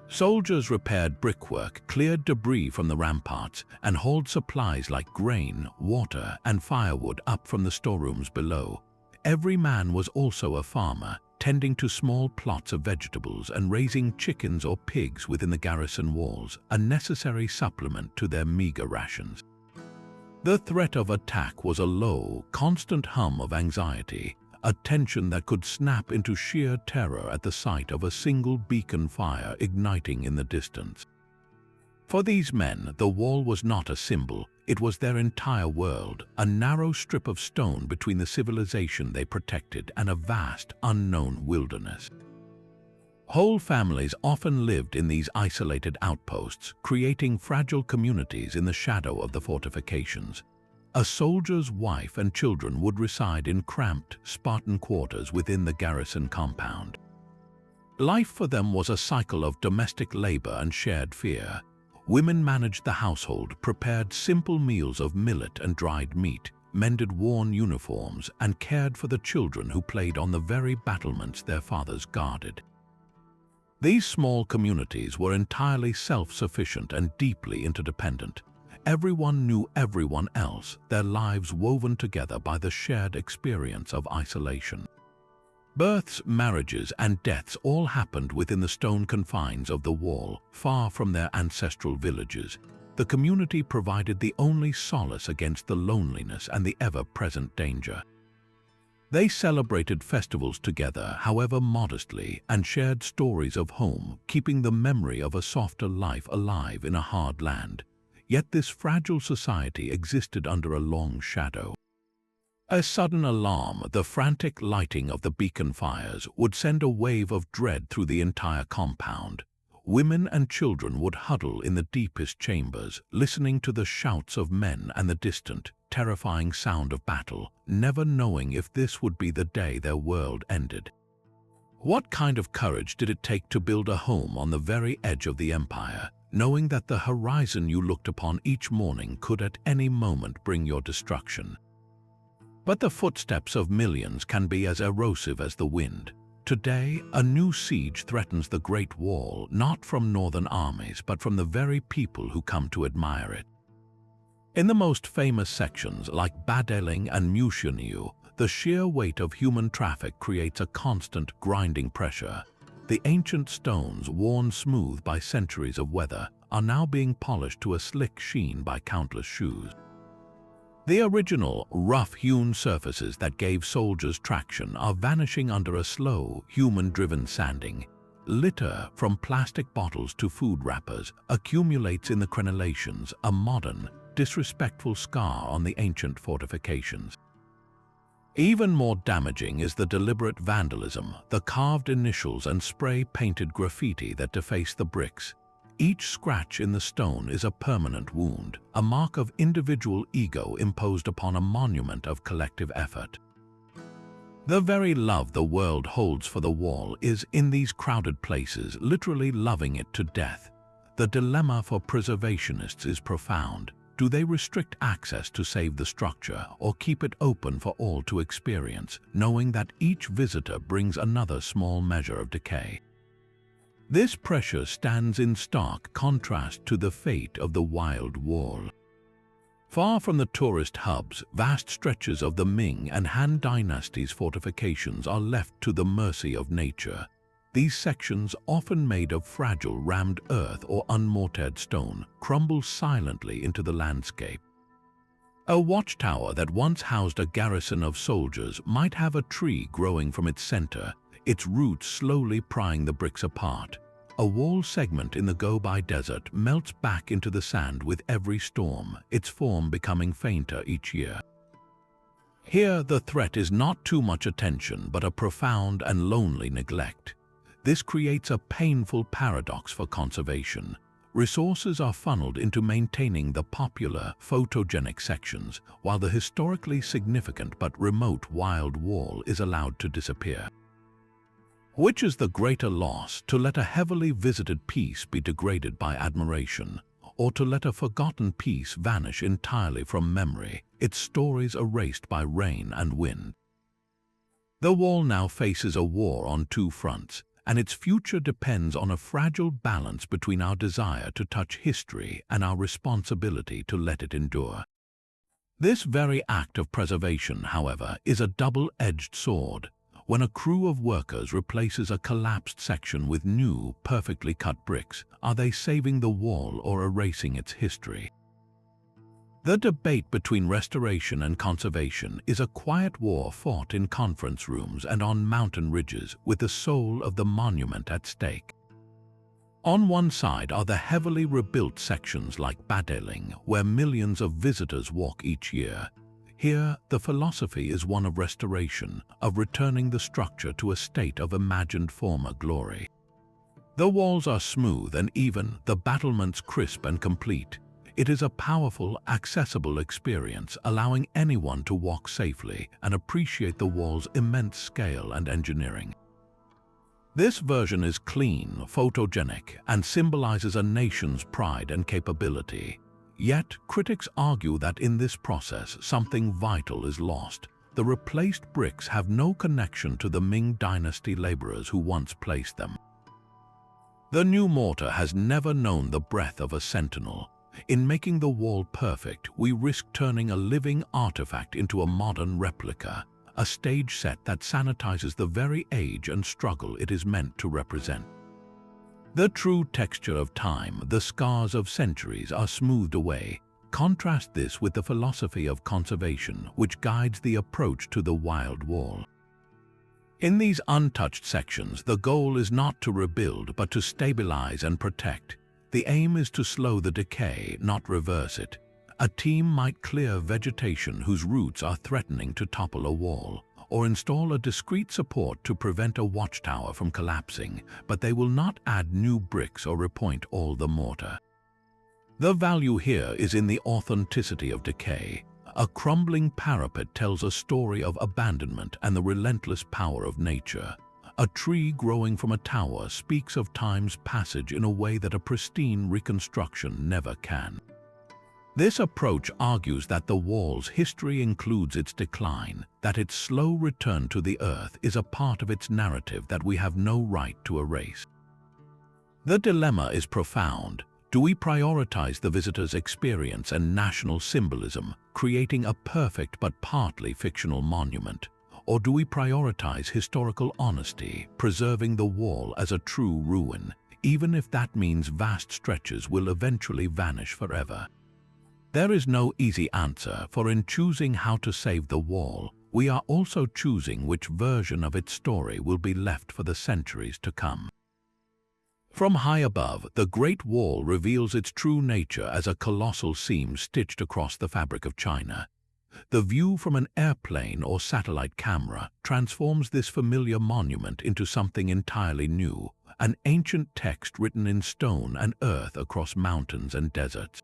Soldiers repaired brickwork, cleared debris from the ramparts, and hauled supplies like grain, water, and firewood up from the storerooms below. Every man was also a farmer, tending to small plots of vegetables and raising chickens or pigs within the garrison walls, a necessary supplement to their meager rations. The threat of attack was a low, constant hum of anxiety, a tension that could snap into sheer terror at the sight of a single beacon fire igniting in the distance. For these men, the wall was not a symbol, it was their entire world, a narrow strip of stone between the civilization they protected and a vast, unknown wilderness. Whole families often lived in these isolated outposts, creating fragile communities in the shadow of the fortifications. A soldier's wife and children would reside in cramped, Spartan quarters within the garrison compound. Life for them was a cycle of domestic labor and shared fear. Women managed the household, prepared simple meals of millet and dried meat, mended worn uniforms, and cared for the children who played on the very battlements their fathers guarded. These small communities were entirely self-sufficient and deeply interdependent. Everyone knew everyone else, their lives woven together by the shared experience of isolation. Births, marriages, and deaths all happened within the stone confines of the wall, far from their ancestral villages. The community provided the only solace against the loneliness and the ever-present danger. They celebrated festivals together, however modestly, and shared stories of home, keeping the memory of a softer life alive in a hard land. Yet this fragile society existed under a long shadow. A sudden alarm, the frantic lighting of the beacon fires, would send a wave of dread through the entire compound. Women and children would huddle in the deepest chambers, listening to the shouts of men and the distant, terrifying sound of battle, never knowing if this would be the day their world ended. What kind of courage did it take to build a home on the very edge of the empire, knowing that the horizon you looked upon each morning could at any moment bring your destruction? But the footsteps of millions can be as erosive as the wind. Today, a new siege threatens the Great Wall, not from northern armies, but from the very people who come to admire it. In the most famous sections, like Badeling and Mushuniu, the sheer weight of human traffic creates a constant grinding pressure. The ancient stones, worn smooth by centuries of weather, are now being polished to a slick sheen by countless shoes. The original, rough-hewn surfaces that gave soldiers traction are vanishing under a slow, human-driven sanding. Litter, from plastic bottles to food wrappers, accumulates in the crenellations, a modern, disrespectful scar on the ancient fortifications. Even more damaging is the deliberate vandalism, the carved initials and spray-painted graffiti that deface the bricks. Each scratch in the stone is a permanent wound, a mark of individual ego imposed upon a monument of collective effort. The very love the world holds for the wall is, in these crowded places, literally loving it to death. The dilemma for preservationists is profound. Do they restrict access to save the structure, or keep it open for all to experience, knowing that each visitor brings another small measure of decay? This pressure stands in stark contrast to the fate of the Wild Wall. Far from the tourist hubs, vast stretches of the Ming and Han dynasties' fortifications are left to the mercy of nature. These sections, often made of fragile rammed earth or unmortared stone, crumble silently into the landscape. A watchtower that once housed a garrison of soldiers might have a tree growing from its center, its roots slowly prying the bricks apart. A wall segment in the Gobi Desert melts back into the sand with every storm, its form becoming fainter each year. Here, the threat is not too much attention, but a profound and lonely neglect. This creates a painful paradox for conservation. Resources are funneled into maintaining the popular, photogenic sections, while the historically significant but remote Wild Wall is allowed to disappear. Which is the greater loss, to let a heavily visited piece be degraded by admiration, or to let a forgotten piece vanish entirely from memory, its stories erased by rain and wind? The wall now faces a war on two fronts, and its future depends on a fragile balance between our desire to touch history and our responsibility to let it endure. This very act of preservation, however, is a double-edged sword. When a crew of workers replaces a collapsed section with new, perfectly cut bricks, are they saving the wall or erasing its history? The debate between restoration and conservation is a quiet war fought in conference rooms and on mountain ridges, with the soul of the monument at stake. On one side are the heavily rebuilt sections like Badeling, where millions of visitors walk each year. Here, the philosophy is one of restoration, of returning the structure to a state of imagined former glory. The walls are smooth and even, the battlements crisp and complete. It is a powerful, accessible experience, allowing anyone to walk safely and appreciate the wall's immense scale and engineering. This version is clean, photogenic, and symbolizes a nation's pride and capability. Yet, critics argue that in this process, something vital is lost. The replaced bricks have no connection to the Ming dynasty laborers who once placed them. The new mortar has never known the breath of a sentinel. In making the wall perfect, we risk turning a living artifact into a modern replica, a stage set that sanitizes the very age and struggle it is meant to represent. The true texture of time, the scars of centuries, are smoothed away. Contrast this with the philosophy of conservation, which guides the approach to the Wild Wall. In these untouched sections, the goal is not to rebuild, but to stabilize and protect. The aim is to slow the decay, not reverse it. A team might clear vegetation whose roots are threatening to topple a wall, or install a discreet support to prevent a watchtower from collapsing, but they will not add new bricks or repoint all the mortar. The value here is in the authenticity of decay. A crumbling parapet tells a story of abandonment and the relentless power of nature. A tree growing from a tower speaks of time's passage in a way that a pristine reconstruction never can. This approach argues that the wall's history includes its decline, that its slow return to the earth is a part of its narrative that we have no right to erase. The dilemma is profound. Do we prioritize the visitor's experience and national symbolism, creating a perfect but partly fictional monument? Or do we prioritize historical honesty, preserving the wall as a true ruin, even if that means vast stretches will eventually vanish forever? There is no easy answer, for in choosing how to save the wall, we are also choosing which version of its story will be left for the centuries to come. From high above, the Great Wall reveals its true nature as a colossal seam stitched across the fabric of China. The view from an airplane or satellite camera transforms this familiar monument into something entirely new, an ancient text written in stone and earth across mountains and deserts.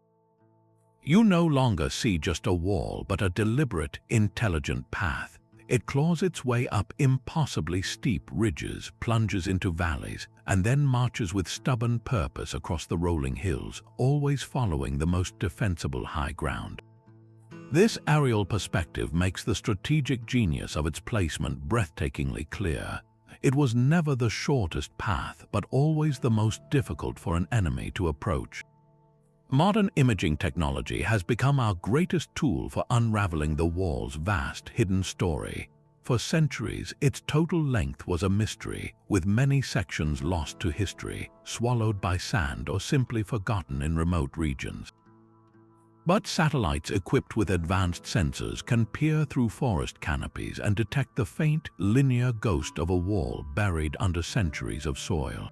You no longer see just a wall, but a deliberate, intelligent path. It claws its way up impossibly steep ridges, plunges into valleys, and then marches with stubborn purpose across the rolling hills, always following the most defensible high ground. This aerial perspective makes the strategic genius of its placement breathtakingly clear. It was never the shortest path, but always the most difficult for an enemy to approach. Modern imaging technology has become our greatest tool for unraveling the wall's vast hidden story. For centuries, its total length was a mystery, with many sections lost to history, swallowed by sand or simply forgotten in remote regions. But satellites equipped with advanced sensors can peer through forest canopies and detect the faint, linear ghost of a wall buried under centuries of soil.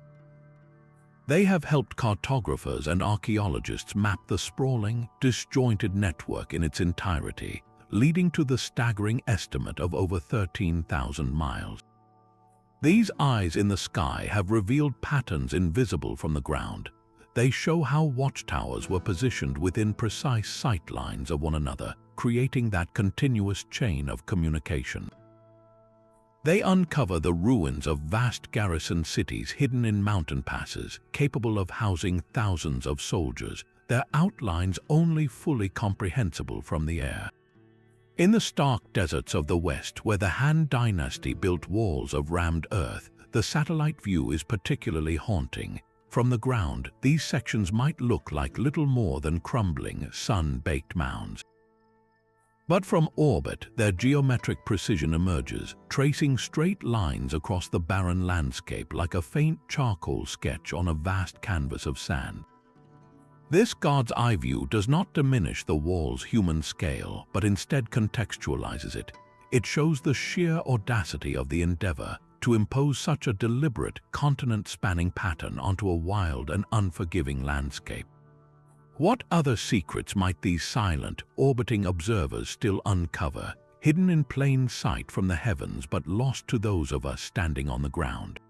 They have helped cartographers and archaeologists map the sprawling, disjointed network in its entirety, leading to the staggering estimate of over 13,000 miles. These eyes in the sky have revealed patterns invisible from the ground. They show how watchtowers were positioned within precise sight lines of one another, creating that continuous chain of communication. They uncover the ruins of vast garrison cities hidden in mountain passes, capable of housing thousands of soldiers, their outlines only fully comprehensible from the air. In the stark deserts of the West, where the Han Dynasty built walls of rammed earth, the satellite view is particularly haunting. From the ground, these sections might look like little more than crumbling, sun-baked mounds. But from orbit, their geometric precision emerges, tracing straight lines across the barren landscape like a faint charcoal sketch on a vast canvas of sand. This God's eye view does not diminish the wall's human scale, but instead contextualizes it. It shows the sheer audacity of the endeavor to impose such a deliberate, continent-spanning pattern onto a wild and unforgiving landscape. What other secrets might these silent, orbiting observers still uncover, hidden in plain sight from the heavens but lost to those of us standing on the ground?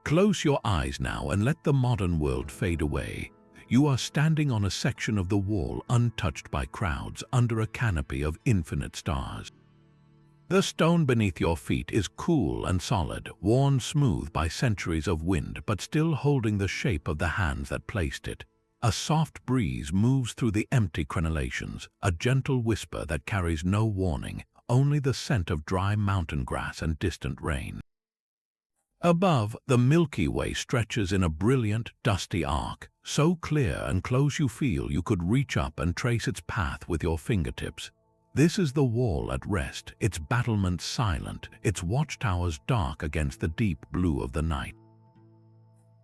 Close your eyes now and let the modern world fade away. You are standing on a section of the wall untouched by crowds, under a canopy of infinite stars. The stone beneath your feet is cool and solid, worn smooth by centuries of wind, but still holding the shape of the hands that placed it. A soft breeze moves through the empty crenellations, a gentle whisper that carries no warning, only the scent of dry mountain grass and distant rain. Above, the Milky Way stretches in a brilliant, dusty arc, so clear and close you feel you could reach up and trace its path with your fingertips. This is the wall at rest, its battlements silent, its watchtowers dark against the deep blue of the night.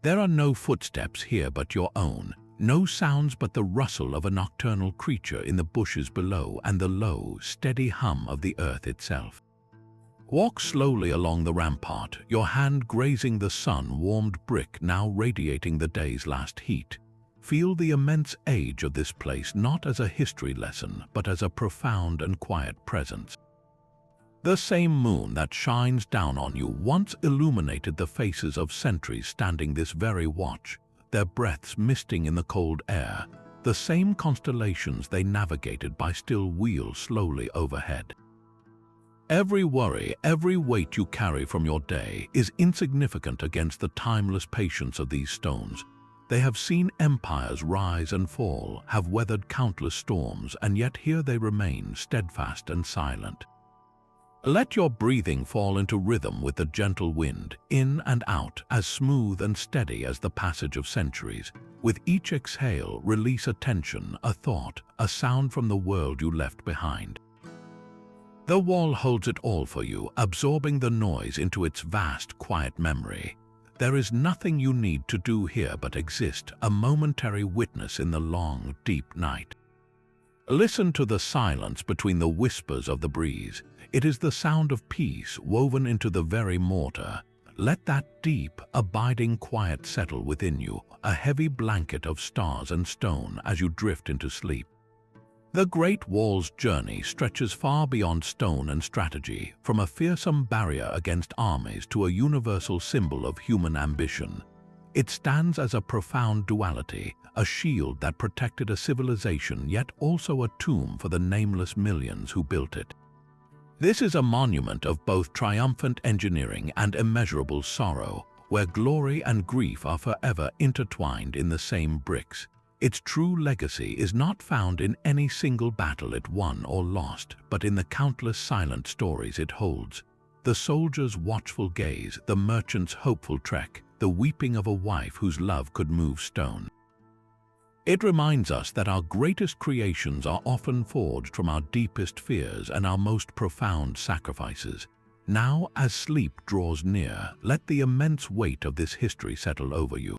There are no footsteps here but your own, no sounds but the rustle of a nocturnal creature in the bushes below and the low, steady hum of the earth itself. Walk slowly along the rampart, your hand grazing the sun-warmed brick now radiating the day's last heat. Feel the immense age of this place not as a history lesson, but as a profound and quiet presence. The same moon that shines down on you once illuminated the faces of sentries standing this very watch, their breaths misting in the cold air, the same constellations they navigated by still wheel slowly overhead. Every worry, every weight you carry from your day is insignificant against the timeless patience of these stones. They have seen empires rise and fall, have weathered countless storms, and yet here they remain, steadfast and silent. Let your breathing fall into rhythm with the gentle wind, in and out, as smooth and steady as the passage of centuries. With each exhale, release a tension, a thought, a sound from the world you left behind. The wall holds it all for you, absorbing the noise into its vast, quiet memory. There is nothing you need to do here but exist, a momentary witness in the long, deep night. Listen to the silence between the whispers of the breeze. It is the sound of peace woven into the very mortar. Let that deep, abiding quiet settle within you, a heavy blanket of stars and stone as you drift into sleep. The Great Wall's journey stretches far beyond stone and strategy, from a fearsome barrier against armies to a universal symbol of human ambition. It stands as a profound duality, a shield that protected a civilization yet also a tomb for the nameless millions who built it. This is a monument of both triumphant engineering and immeasurable sorrow, where glory and grief are forever intertwined in the same bricks. Its true legacy is not found in any single battle it won or lost, but in the countless silent stories it holds. The soldier's watchful gaze, the merchant's hopeful trek, the weeping of a wife whose love could move stone. It reminds us that our greatest creations are often forged from our deepest fears and our most profound sacrifices. Now, as sleep draws near, let the immense weight of this history settle over you.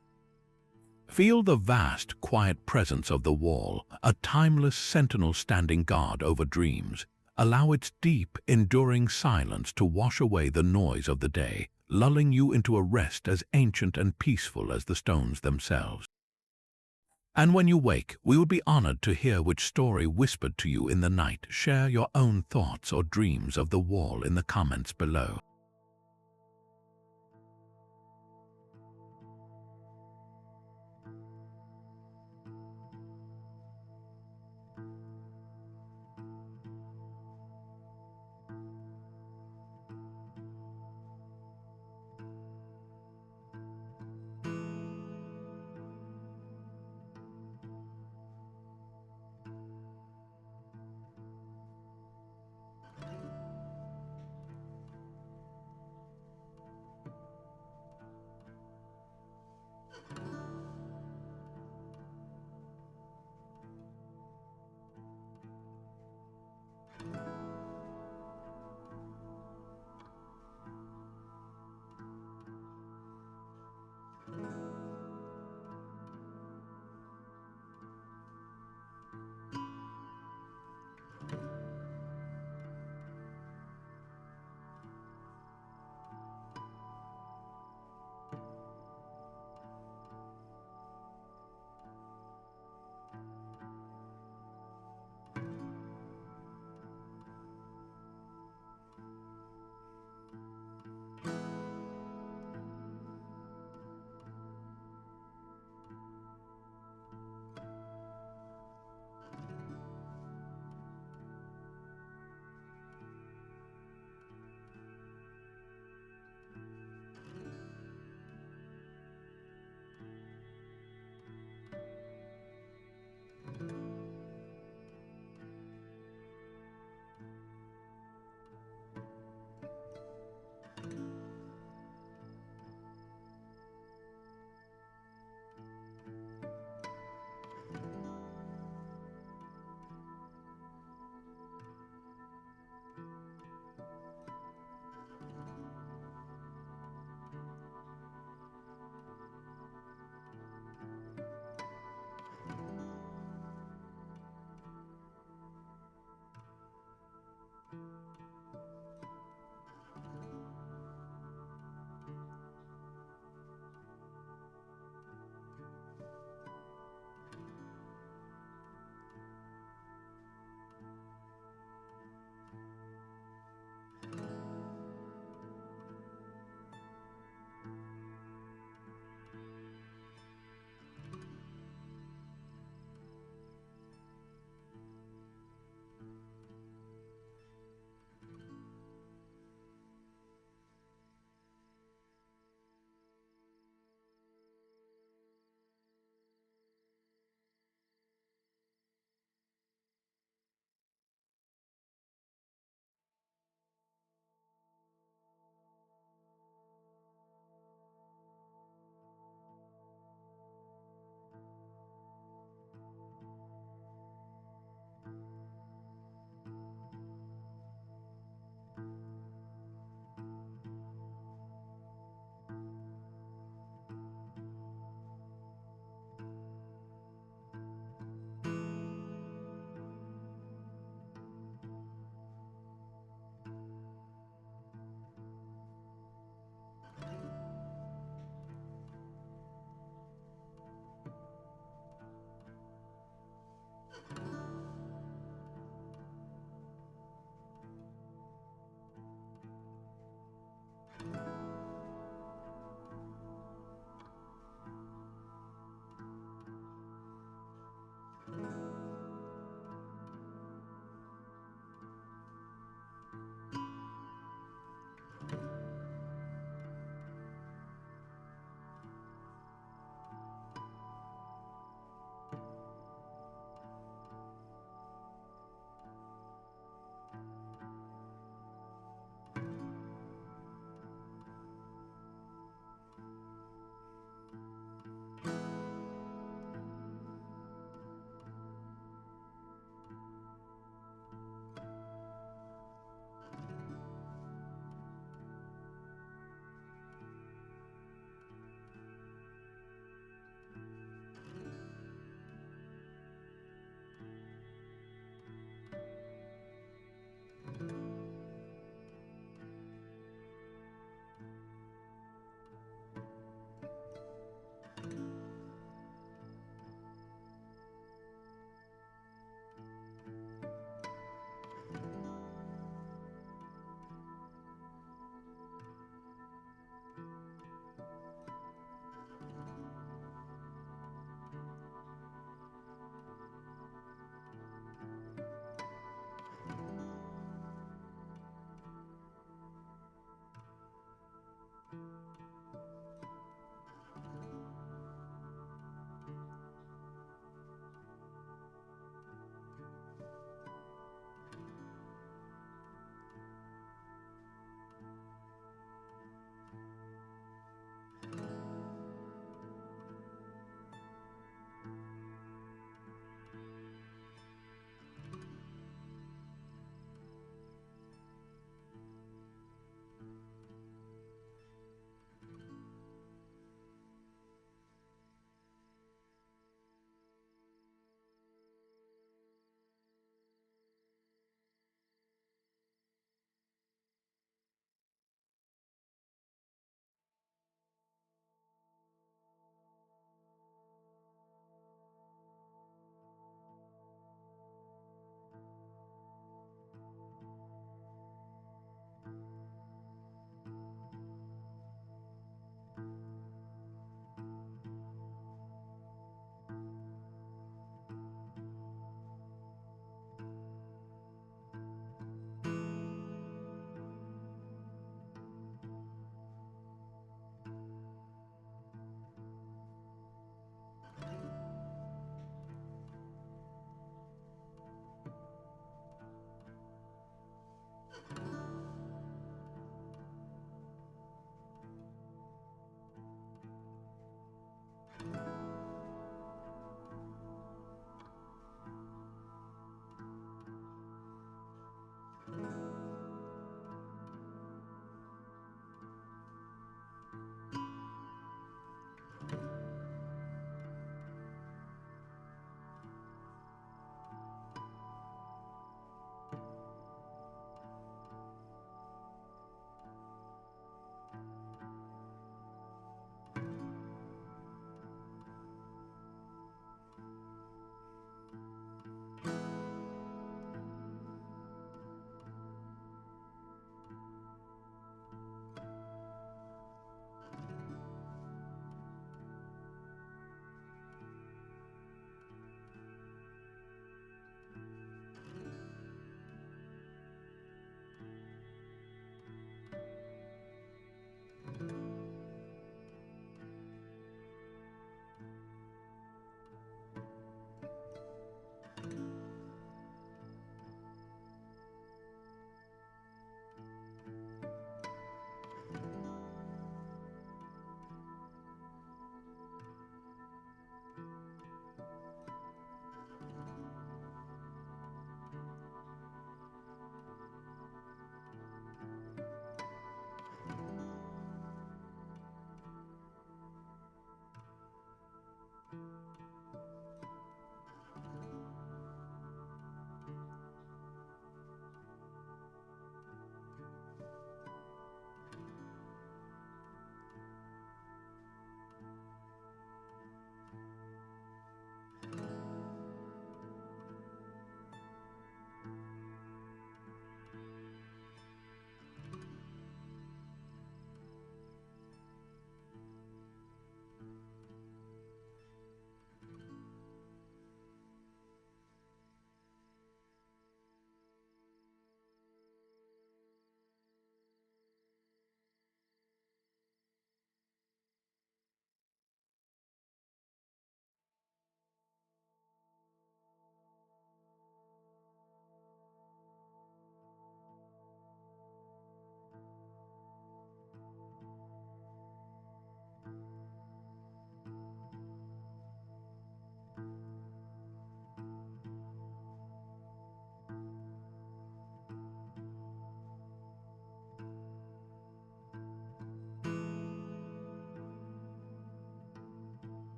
Feel the vast, quiet presence of the wall, a timeless sentinel standing guard over dreams. Allow its deep, enduring silence to wash away the noise of the day, lulling you into a rest as ancient and peaceful as the stones themselves. And when you wake, we would be honored to hear which story whispered to you in the night. Share your own thoughts or dreams of the wall in the comments below.